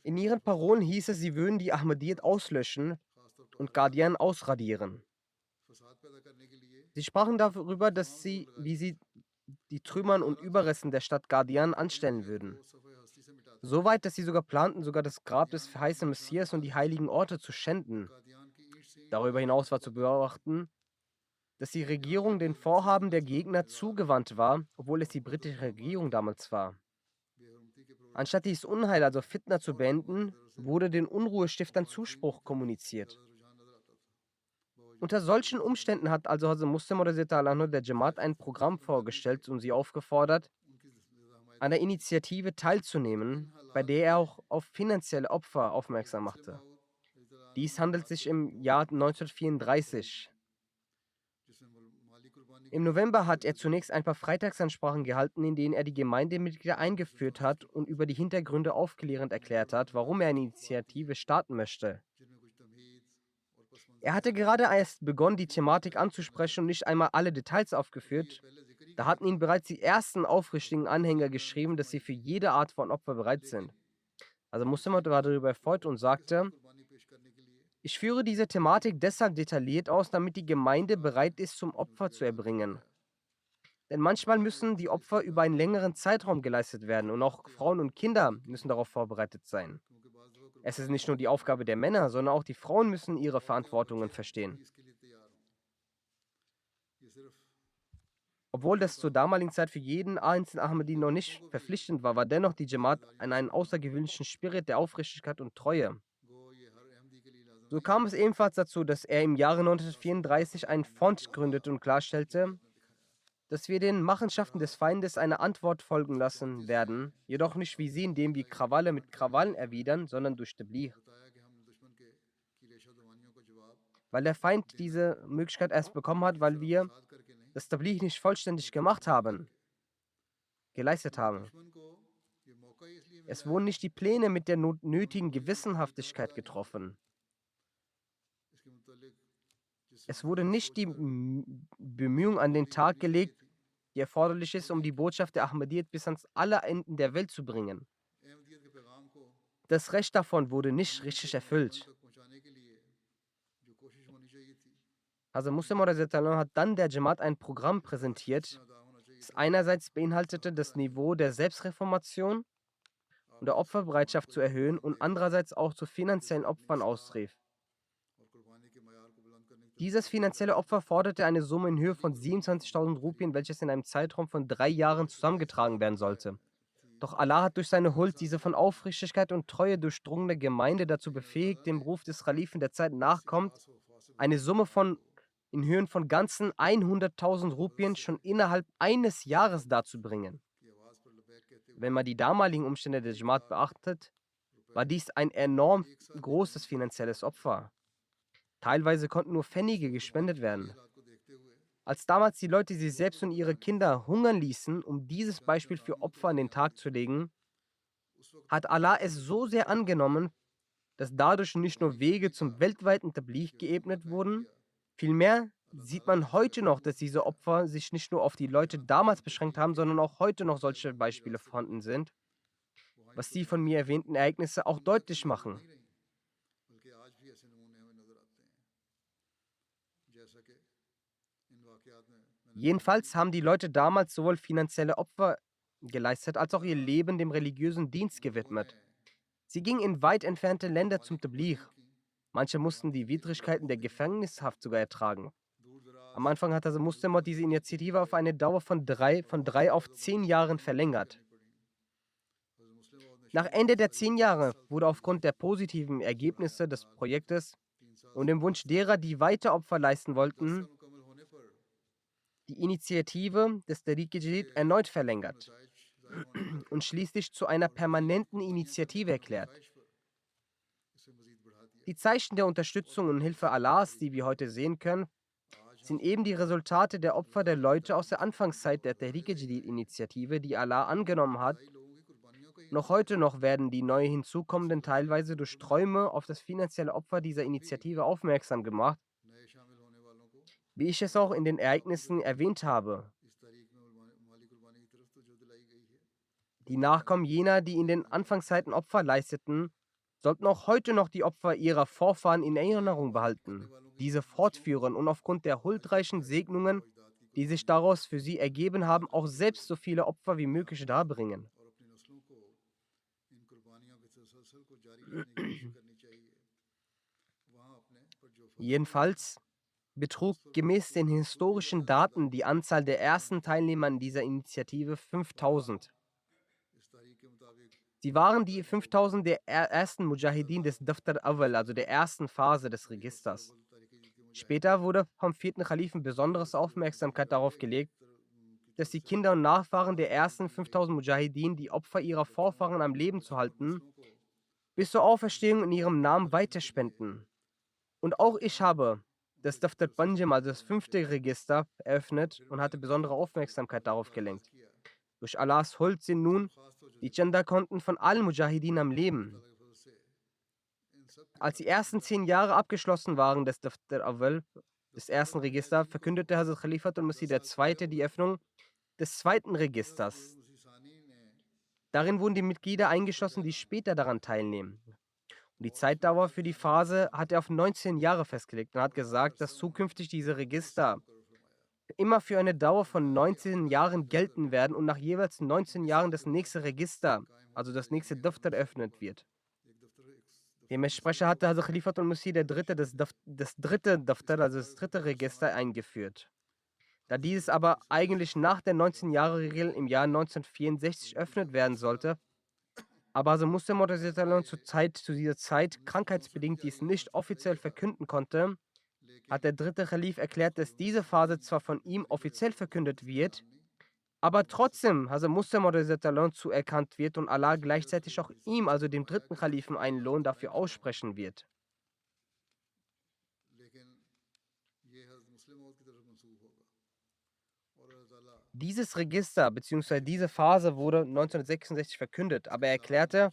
In ihren Parolen hieß es, sie würden die Ahmadiyyat auslöschen und Qadian ausradieren. Sie sprachen darüber, wie sie die Trümmern und Überresten der Stadt Qadian anstellen würden. Soweit, dass sie sogar planten, sogar das Grab des verheißenen Messias und die heiligen Orte zu schänden. Darüber hinaus war zu beobachten, dass die Regierung den Vorhaben der Gegner zugewandt war, obwohl es die britische Regierung damals war. Anstatt dieses Unheil, also Fitna, zu beenden, wurde den Unruhestiftern Zuspruch kommuniziert. Unter solchen Umständen hat also Hazrat Muslim der Jamaat ein Programm vorgestellt und sie aufgefordert, an der Initiative teilzunehmen, bei der er auch auf finanzielle Opfer aufmerksam machte. Dies handelt sich im Jahr 1934. Im November hat er zunächst ein paar Freitagsansprachen gehalten, in denen er die Gemeindemitglieder eingeführt hat und über die Hintergründe aufklärend erklärt hat, warum er eine Initiative starten möchte. Er hatte gerade erst begonnen, die Thematik anzusprechen und nicht einmal alle Details aufgeführt. Da hatten ihn bereits die ersten aufrichtigen Anhänger geschrieben, dass sie für jede Art von Opfer bereit sind. Also Muslim war darüber erfreut und sagte: Ich führe diese Thematik deshalb detailliert aus, damit die Gemeinde bereit ist, zum Opfer zu erbringen. Denn manchmal müssen die Opfer über einen längeren Zeitraum geleistet werden und auch Frauen und Kinder müssen darauf vorbereitet sein. Es ist nicht nur die Aufgabe der Männer, sondern auch die Frauen müssen ihre Verantwortungen verstehen. Obwohl das zur damaligen Zeit für jeden einzelnen Ahmadi noch nicht verpflichtend war, war dennoch die Jamaat an einen außergewöhnlichen Spirit der Aufrichtigkeit und Treue. So kam es ebenfalls dazu, dass er im Jahre 1934 einen Fonds gründete und klarstellte, dass wir den Machenschaften des Feindes eine Antwort folgen lassen werden, jedoch nicht wie sie, indem wir Krawalle mit Krawallen erwidern, sondern durch Tabligh. Weil der Feind diese Möglichkeit erst bekommen hat, weil wir das Tabligh nicht vollständig geleistet haben. Es wurden nicht die Pläne mit der nötigen Gewissenhaftigkeit getroffen. Es wurde nicht die Bemühung an den Tag gelegt, die erforderlich ist, um die Botschaft der Ahmadiyyat bis ans alle Enden der Welt zu bringen. Das Recht davon wurde nicht richtig erfüllt. Also Muslim hat dann der Jamaat ein Programm präsentiert, das einerseits beinhaltete, das Niveau der Selbstreformation und der Opferbereitschaft zu erhöhen und andererseits auch zu finanziellen Opfern ausrief. Dieses finanzielle Opfer forderte eine Summe in Höhe von 27.000 Rupien, welches in einem Zeitraum von 3 Jahren zusammengetragen werden sollte. Doch Allah hat durch seine Huld diese von Aufrichtigkeit und Treue durchdrungene Gemeinde dazu befähigt, dem Ruf des Khalifen der Zeit nachkommt, eine Summe in Höhen von ganzen 100.000 Rupien schon innerhalb eines Jahres darzubringen. Wenn man die damaligen Umstände der Jamaat beachtet, war dies ein enorm großes finanzielles Opfer. Teilweise konnten nur Pfennige gespendet werden. Als damals die Leute sich selbst und ihre Kinder hungern ließen, um dieses Beispiel für Opfer an den Tag zu legen, hat Allah es so sehr angenommen, dass dadurch nicht nur Wege zum weltweiten Tabligh geebnet wurden, vielmehr sieht man heute noch, dass diese Opfer sich nicht nur auf die Leute damals beschränkt haben, sondern auch heute noch solche Beispiele vorhanden sind, was die von mir erwähnten Ereignisse auch deutlich machen. Jedenfalls haben die Leute damals sowohl finanzielle Opfer geleistet, als auch ihr Leben dem religiösen Dienst gewidmet. Sie gingen in weit entfernte Länder zum Tabligh. Manche mussten die Widrigkeiten der Gefängnishaft sogar ertragen. Am Anfang hat also Muslim diese Initiative auf eine Dauer von drei auf 10 Jahren verlängert. Nach Ende der 10 Jahre wurde aufgrund der positiven Ergebnisse des Projektes und dem Wunsch derer, die weiter Opfer leisten wollten, die Initiative des Tariq-e-Jadid erneut verlängert und schließlich zu einer permanenten Initiative erklärt. Die Zeichen der Unterstützung und Hilfe Allahs, die wir heute sehen können, sind eben die Resultate der Opfer der Leute aus der Anfangszeit der Tariq-e-Jadid-Initiative, die Allah angenommen hat. Noch heute noch werden die neu hinzukommenden teilweise durch Träume auf das finanzielle Opfer dieser Initiative aufmerksam gemacht, wie ich es auch in den Ereignissen erwähnt habe. Die Nachkommen jener, die in den Anfangszeiten Opfer leisteten, sollten auch heute noch die Opfer ihrer Vorfahren in Erinnerung behalten, diese fortführen und aufgrund der huldreichen Segnungen, die sich daraus für sie ergeben haben, auch selbst so viele Opfer wie möglich darbringen. Jedenfalls betrug gemäß den historischen Daten die Anzahl der ersten Teilnehmer an dieser Initiative 5000. Sie waren die 5000 der ersten Mujahideen des Daftar Awal, also der ersten Phase des Registers. Später wurde vom 4. Khalifen besondere Aufmerksamkeit darauf gelegt, dass die Kinder und Nachfahren der ersten 5000 Mujahideen die Opfer ihrer Vorfahren am Leben zu halten, bis zur Auferstehung in ihrem Namen weiterspenden. Und auch ich habe das Daftar Panjim, also das 5. Register, eröffnet und hatte besondere Aufmerksamkeit darauf gelenkt. Durch Allahs Huld sind nun die Chanda-Konten von allen Mujahideen am Leben. Als die ersten 10 Jahre abgeschlossen waren des Daftar Awal, des ersten Registers, verkündete Hazrat Khalifatul Masih II. Die Öffnung des 2. Registers. Darin wurden die Mitglieder eingeschlossen, die später daran teilnehmen. Und die Zeitdauer für die Phase hat er auf 19 Jahre festgelegt und hat gesagt, dass zukünftig diese Register immer für eine Dauer von 19 Jahren gelten werden und nach jeweils 19 Jahren das nächste Register, also das nächste Daftar, eröffnet wird. Dementsprechend hatte Hazrat Khalifatul Masih III. Das dritte Daftar, also das 3. Register, eingeführt. Da dieses aber eigentlich nach der 19-Jahre-Regel im Jahr 1964 eröffnet werden sollte, aber also Muslim zu dieser Zeit krankheitsbedingt dies nicht offiziell verkünden konnte, hat der 3. Khalif erklärt, dass diese Phase zwar von ihm offiziell verkündet wird, aber trotzdem Muslim zuerkannt wird und Allah gleichzeitig auch ihm, also dem 3. Khalifen, einen Lohn dafür aussprechen wird. Dieses Register bzw. diese Phase wurde 1966 verkündet, aber er erklärte,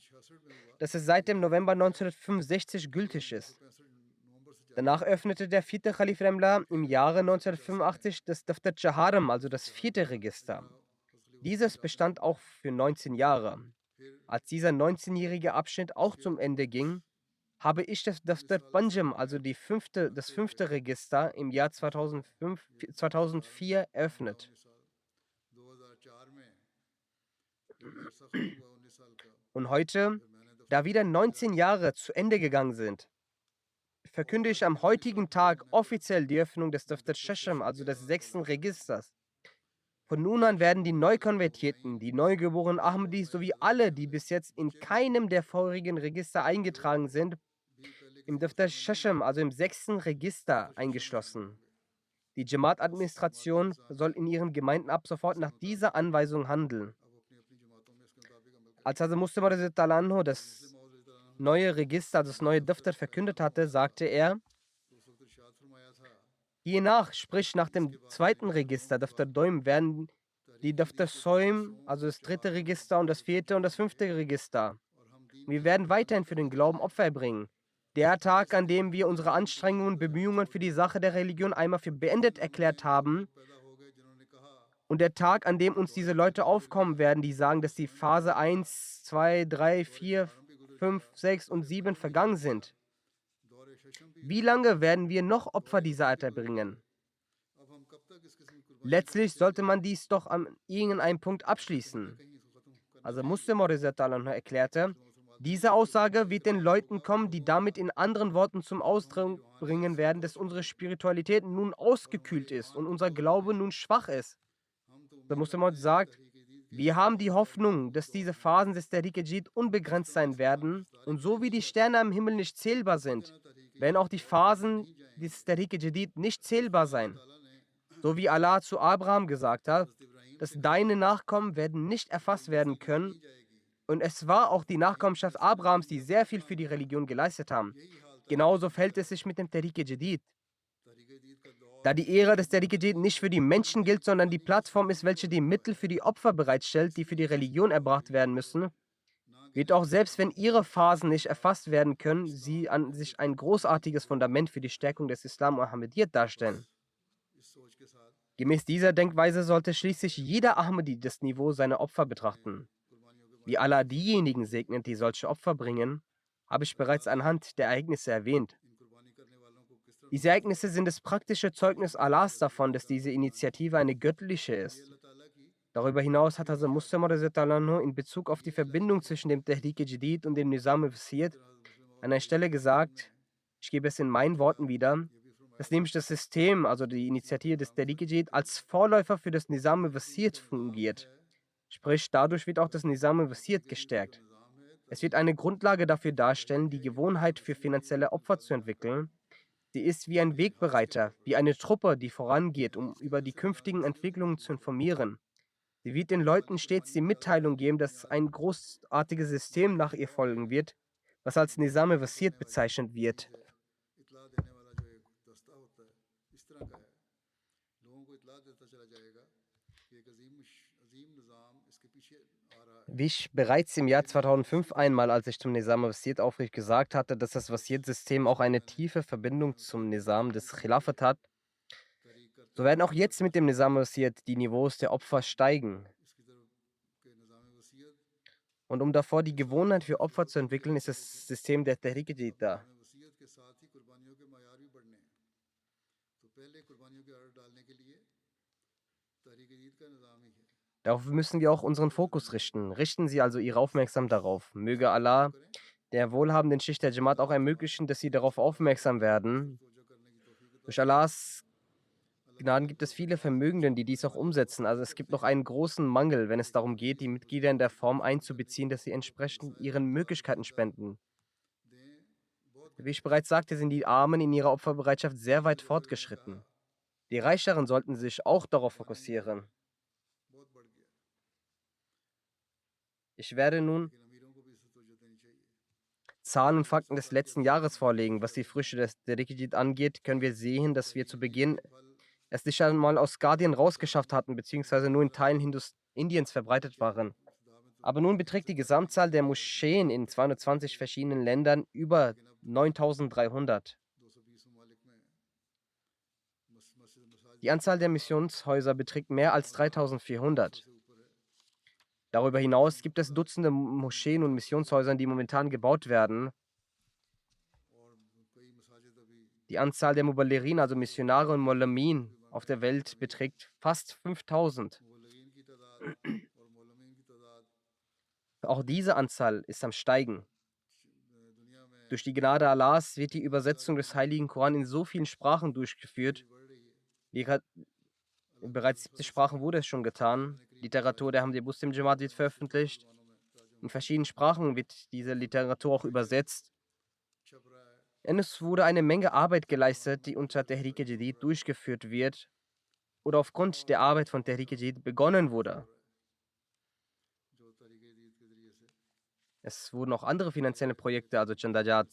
dass es seit dem November 1965 gültig ist. Danach öffnete der vierte Khalif Remla im Jahre 1985 das Daftar Chaharam, also das vierte Register. Dieses bestand auch für 19 Jahre. Als dieser 19-jährige Abschnitt auch zum Ende ging, habe ich das Daftar Panjam, also das fünfte Register, im Jahr 2004 eröffnet. Und heute, da wieder 19 Jahre zu Ende gegangen sind, verkünde ich am heutigen Tag offiziell die Öffnung des Daftar Shasham, also des sechsten Registers. Von nun an werden die Neukonvertierten, die neugeborenen Ahmadis sowie alle, die bis jetzt in keinem der vorigen Register eingetragen sind, im Daftar Shasham, also im sechsten Register, eingeschlossen. Die Jamaat-Administration soll in ihren Gemeinden ab sofort nach dieser Anweisung handeln. Als Hazrat Muslim Anhu das neue Register, also das neue Daftar verkündet hatte, sagte er: Hiernach, sprich nach dem zweiten Register, Daftar Doim, werden die Daftar Soim, also das dritte Register, und das vierte und das fünfte Register. Wir werden weiterhin für den Glauben Opfer erbringen. Der Tag, an dem wir unsere Anstrengungen und Bemühungen für die Sache der Religion einmal für beendet erklärt haben, und der Tag, an dem uns diese Leute aufkommen werden, die sagen, dass die Phase 1, 2, 3, 4, 5, 6 und 7 vergangen sind. Wie lange werden wir noch Opfer dieser Art erbringen? Letztlich sollte man dies doch an irgendeinem Punkt abschließen. Also Muslim erklärte, diese Aussage wird den Leuten kommen, die damit in anderen Worten zum Ausdruck bringen werden, dass unsere Spiritualität nun ausgekühlt ist und unser Glaube nun schwach ist. Der Muslim sagt, wir haben die Hoffnung, dass diese Phasen des Tariq-e-Jadid unbegrenzt sein werden, und so wie die Sterne am Himmel nicht zählbar sind, werden auch die Phasen des Tariq-e-Jadid nicht zählbar sein. So wie Allah zu Abraham gesagt hat, dass deine Nachkommen werden nicht erfasst werden können, und es war auch die Nachkommenschaft Abrahams, die sehr viel für die Religion geleistet haben. Genauso verhält es sich mit dem Tariq-e-Jadid. Da die Ära des Tariq-e-Jadid nicht für die Menschen gilt, sondern die Plattform ist, welche die Mittel für die Opfer bereitstellt, die für die Religion erbracht werden müssen, wird auch selbst wenn ihre Phasen nicht erfasst werden können, sie an sich ein großartiges Fundament für die Stärkung des Islam und Ahmadiyyat darstellen. Gemäß dieser Denkweise sollte schließlich jeder Ahmadi das Niveau seiner Opfer betrachten. Wie Allah diejenigen segnet, die solche Opfer bringen, habe ich bereits anhand der Ereignisse erwähnt. Diese Ereignisse sind das praktische Zeugnis Allahs davon, dass diese Initiative eine göttliche ist. Darüber hinaus hat Hazrat Muslim in Bezug auf die Verbindung zwischen dem Tehrik-e-Jadid und dem Nizam-e-Wasiyyat an einer Stelle gesagt, ich gebe es in meinen Worten wieder, dass nämlich das System, also die Initiative des Tehrik-e-Jadid, als Vorläufer für das Nizam-e-Wasiyyat fungiert. Sprich, dadurch wird auch das Nizam-e-Wasiyyat gestärkt. Es wird eine Grundlage dafür darstellen, die Gewohnheit für finanzielle Opfer zu entwickeln. Sie ist wie ein Wegbereiter, wie eine Truppe, die vorangeht, um über die künftigen Entwicklungen zu informieren. Sie wird den Leuten stets die Mitteilung geben, dass ein großartiges System nach ihr folgen wird, was als Nizam-e-Wasiyyat bezeichnet wird. Wie ich bereits im Jahr 2005 einmal, als ich zum Nizam-e-Wasiyyat aufrichtig gesagt hatte, dass das Wasiyyat-System auch eine tiefe Verbindung zum Nizam des Khilafat hat, so werden auch jetzt mit dem Nizam-e-Wasiyyat die Niveaus der Opfer steigen. Und um davor die Gewohnheit für Opfer zu entwickeln, ist das System der Tehrik-e-Jadid da. Darauf müssen wir auch unseren Fokus richten. Richten Sie also Ihre Aufmerksamkeit darauf. Möge Allah der wohlhabenden Schicht der Jamaat auch ermöglichen, dass Sie darauf aufmerksam werden. Durch Allahs Gnaden gibt es viele Vermögenden, die dies auch umsetzen. Also es gibt noch einen großen Mangel, wenn es darum geht, die Mitglieder in der Form einzubeziehen, dass sie entsprechend ihren Möglichkeiten spenden. Wie ich bereits sagte, sind die Armen in ihrer Opferbereitschaft sehr weit fortgeschritten. Die Reicheren sollten sich auch darauf fokussieren. Ich werde nun Zahlen und Fakten des letzten Jahres vorlegen. Was die Früchte des Tehrik-e-Jadid angeht, können wir sehen, dass wir zu Beginn es nicht einmal aus Guardian rausgeschafft hatten, beziehungsweise nur in Teilen Indiens verbreitet waren. Aber nun beträgt die Gesamtzahl der Moscheen in 220 verschiedenen Ländern über 9300. Die Anzahl der Missionshäuser beträgt mehr als 3400. Darüber hinaus gibt es Dutzende Moscheen und Missionshäuser, die momentan gebaut werden. Die Anzahl der Muballighin, also Missionare und Molamin auf der Welt, beträgt fast 5000. Auch diese Anzahl ist am Steigen. Durch die Gnade Allahs wird die Übersetzung des Heiligen Koran in so vielen Sprachen durchgeführt. In bereits 70 Sprachen wurde es schon getan. Literatur der Ahmadiyya Muslim Jamaat wird veröffentlicht. In verschiedenen Sprachen wird diese Literatur auch übersetzt. Und es wurde eine Menge Arbeit geleistet, die unter Tehrik-e-Jadid durchgeführt wird oder aufgrund der Arbeit von Tehrik-e-Jadid begonnen wurde. Es wurden auch andere finanzielle Projekte, also Chandajat,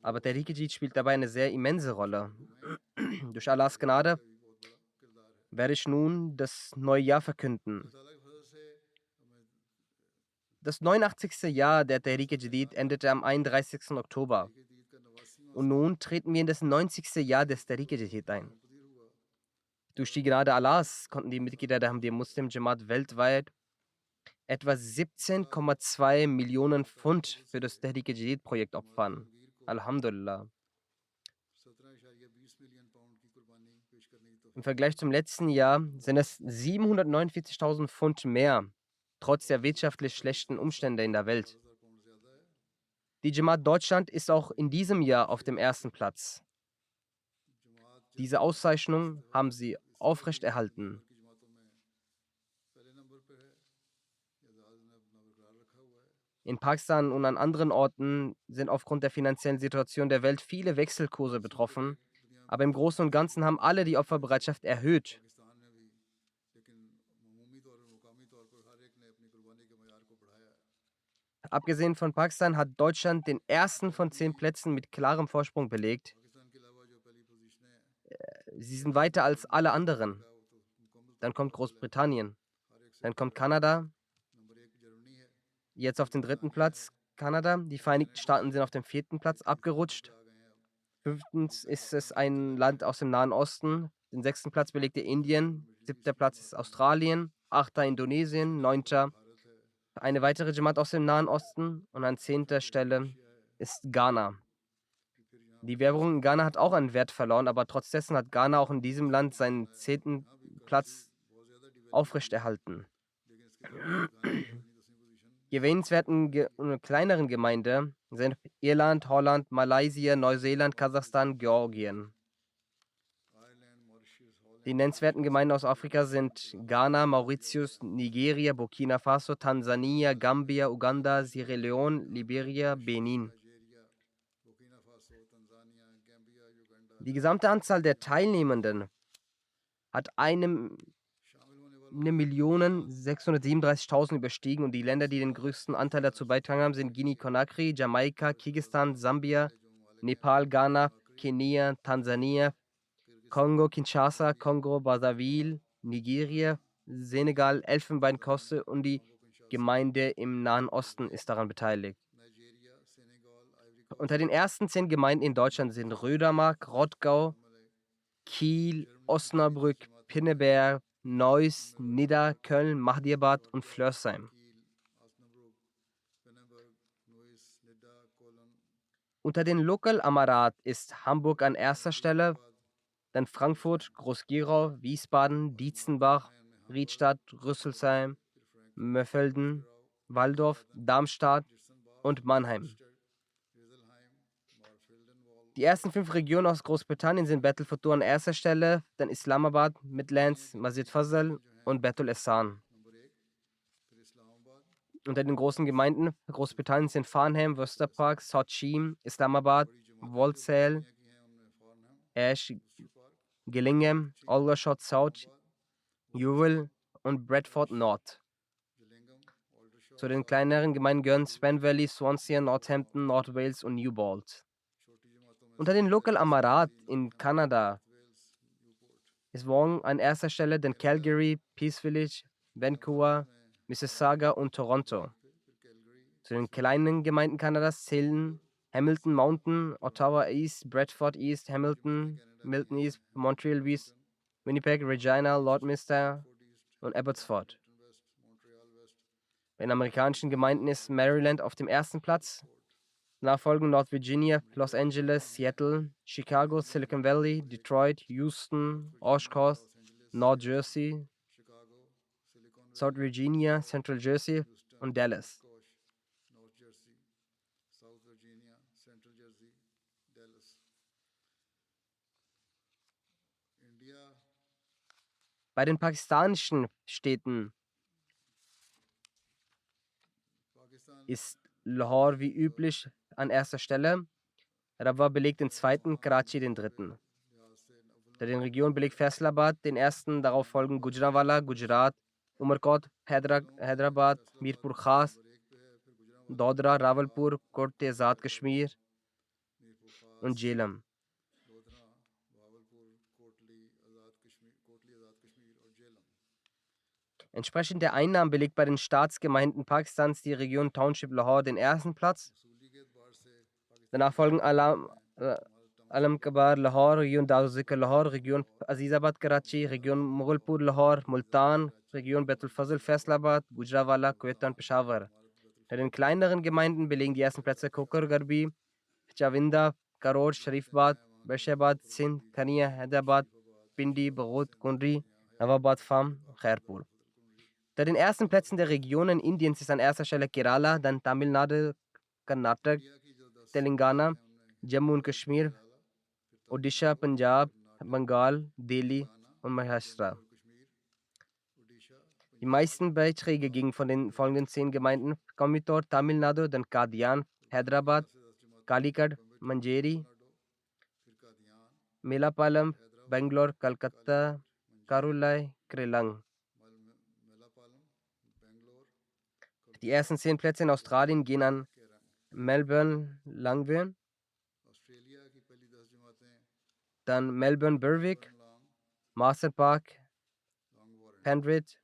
aber Tehrik-e-Jadid spielt dabei eine sehr immense Rolle. Durch Allahs Gnade werde ich nun das neue Jahr verkünden. Das 89. Jahr der Tehrik-e-Jadid endete am 31. Oktober. Und nun treten wir in das 90. Jahr des Tehrik-e-Jadid ein. Durch die Gnade Allahs konnten die Mitglieder der Ahmadiyya Muslim Jamaat weltweit etwa 17,2 Millionen Pfund für das Tehrik-e-Jadid-Projekt opfern. Alhamdulillah. Im Vergleich zum letzten Jahr sind es 749.000 Pfund mehr, trotz der wirtschaftlich schlechten Umstände in der Welt. Die Jamaat Deutschland ist auch in diesem Jahr auf dem ersten Platz. Diese Auszeichnung haben sie aufrechterhalten. In Pakistan und an anderen Orten sind aufgrund der finanziellen Situation der Welt viele Wechselkurse betroffen, aber im Großen und Ganzen haben alle die Opferbereitschaft erhöht. Abgesehen von Pakistan hat Deutschland den ersten von 10 Plätzen mit klarem Vorsprung belegt. Sie sind weiter als alle anderen. Dann kommt Großbritannien. Dann kommt Kanada. Jetzt auf den 3. Platz Kanada. Die Vereinigten Staaten sind auf dem 4. Platz abgerutscht. 5. ist es ein Land aus dem Nahen Osten. Den 6. Platz belegte Indien. 7. Platz ist Australien. 8. Indonesien. 9. eine weitere Jamaat aus dem Nahen Osten. Und an 10. Stelle ist Ghana. Die Währung in Ghana hat auch einen Wert verloren, aber trotz dessen hat Ghana auch in diesem Land seinen 10. Platz aufrechterhalten. Die erwähnenswerten kleineren Gemeinden sind Irland, Holland, Malaysia, Neuseeland, Kasachstan, Georgien. Die nennenswerten Gemeinden aus Afrika sind Ghana, Mauritius, Nigeria, Burkina Faso, Tansania, Gambia, Uganda, Sierra Leone, Liberia, Benin. Die gesamte Anzahl der Teilnehmenden hat 1.637.000 überstiegen und die Länder, die den größten Anteil dazu beitragen haben, sind Guinea-Conakry, Jamaika, Kirgisistan, Sambia, Nepal, Ghana, Kenia, Tansania, Kongo-Kinshasa, Kongo-Brazzaville, Nigeria, Senegal, Elfenbeinküste und die Gemeinde im Nahen Osten ist daran beteiligt. Unter den ersten 10 Gemeinden in Deutschland sind Rödermark, Rottgau, Kiel, Osnabrück, Pinneberg, Neuss, Nidda, Köln, Mahdiabad und Flörsheim. Unter den Local Amarat ist Hamburg an erster Stelle, dann Frankfurt, Groß-Gerau, Wiesbaden, Dietzenbach, Riedstadt, Rüsselsheim, Mörfelden, Walldorf, Darmstadt und Mannheim. Die ersten 5 Regionen aus Großbritannien sind Battle Futur an erster Stelle, dann Islamabad, Midlands, Masjid Fazl und Betul Ehsan. Unter den großen Gemeinden Großbritanniens sind Farnham, Worcester Park, Sachin, Islamabad, Walsall, Ash, Gillingham, Aldershot South, Ewell und Bradford North. Zu den kleineren Gemeinden gehören Swan Valley, Swansea, Northampton, North Wales und Newbold. Unter den Local Amarat in Kanada ist Vaughan an erster Stelle, dann Calgary, Peace Village, Vancouver, Mississauga und Toronto. Zu den kleinen Gemeinden Kanadas zählen Hamilton Mountain, Ottawa East, Bradford East, Hamilton, Milton East, Montreal East, Winnipeg, Regina, Lordminster und Abbotsford. Bei den amerikanischen Gemeinden ist Maryland auf dem ersten Platz. Danach folgen North Virginia, Los Angeles, Seattle, Chicago, Silicon Valley, Detroit, Houston, Oshkosh, North Jersey, South Virginia, Central Jersey und Dallas. Bei den pakistanischen Städten ist Lahore wie üblich an erster Stelle. Rawah belegt den zweiten, Karachi den dritten. Unter den Regionen belegt Faisalabad den ersten, darauf folgen Gujranwala, Gujarat, Umarkot, Hyderabad, Mirpur Khas, Dodra, Rawalpur, Kote-e-Azad Kashmir und Jhelum. Entsprechend der Einnahmen belegt bei den Staatsgemeinden Pakistans die Region Township Lahore den ersten Platz. Danach folgen Alamkabad Lahore, Region Daruzikr Lahore, Region Azizabad Karachi, Region Mughulpur Lahore, Multan, Region Baitul Fazl Faisalabad, Gujranwala, Quetta und Peshawar. Bei den kleineren Gemeinden belegen die ersten Plätze Kokar Garbi, Chavinda, Karor, Sharifabad, Baishabad, Sindh, Khania, Hyderabad, Pindi, Bagod, Kundri, Nawabad Farm, Khairpur. Unter den ersten Plätzen der Regionen Indiens ist an erster Stelle Kerala, dann Tamil Nadu, Karnataka, Telangana, Jammu und Kashmir, Odisha, Punjab, Bengal, Delhi und Maharashtra. Die meisten Beiträge gingen von den folgenden 10 Gemeinden: Coimbatore, Tamil Nadu, dann Qadian, Hyderabad, Calicut, Manjeri, Melapalam, Bangalore, Kolkata, Karulai, Krelang. Die ersten 10 Plätze in Australien gehen an Melbourne, Langwarrin, dann Melbourne, Berwick, Marsden Park, Penrith,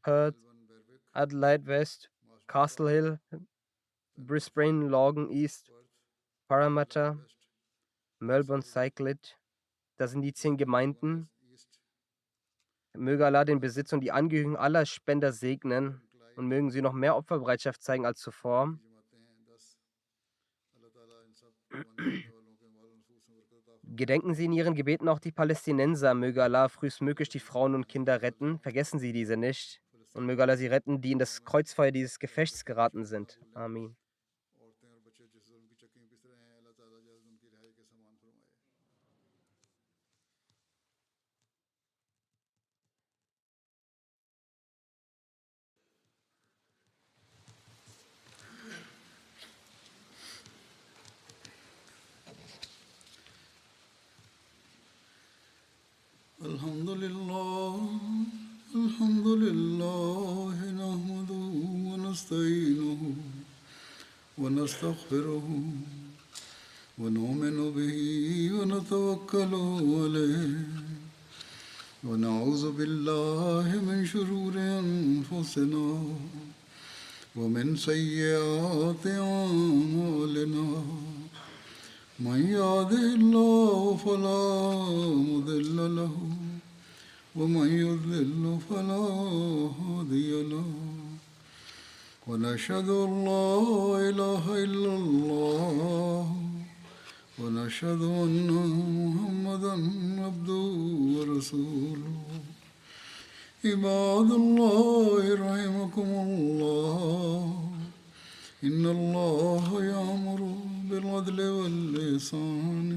Perth, Adelaide West, Castle Hill, Brisbane, Logan East, Parramatta, Melbourne, Cyclid. Das sind die 10 Gemeinden. Möge Allah den Besitz und die Angehörigen aller Spender segnen und mögen sie noch mehr Opferbereitschaft zeigen als zuvor. Gedenken Sie in Ihren Gebeten auch die Palästinenser. Möge Allah frühestmöglich die Frauen und Kinder retten. Vergessen Sie diese nicht. Und möge Allah sie retten, die in das Kreuzfeuer dieses Gefechts geraten sind. Amin. الحمد لله نحمده ونستعينه ونستغفره ونؤمن به ونتوكل عليه ونعوذ بالله من شرور أنفسنا ومن سيئات أعمالنا من يهده الله فلا مضل له ومن يضلل فلا هادي له ونشهد أن لا إله إلا الله ونشهد أن محمدا عبده ورسوله عباد الله رحمكم الله إن الله يأمر بالعدل والإحسان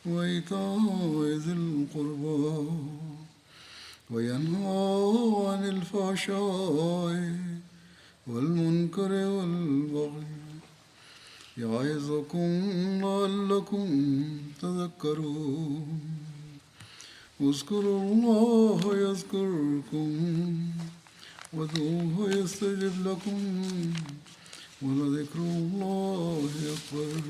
وإيتاء ذي القربى وينهى عن الفحشاء والمنكر والبغي يعظكم لعلكم تذكرون اذكروا الله يذكركم وادعوه يستجب لكم ولذكر الله أكبر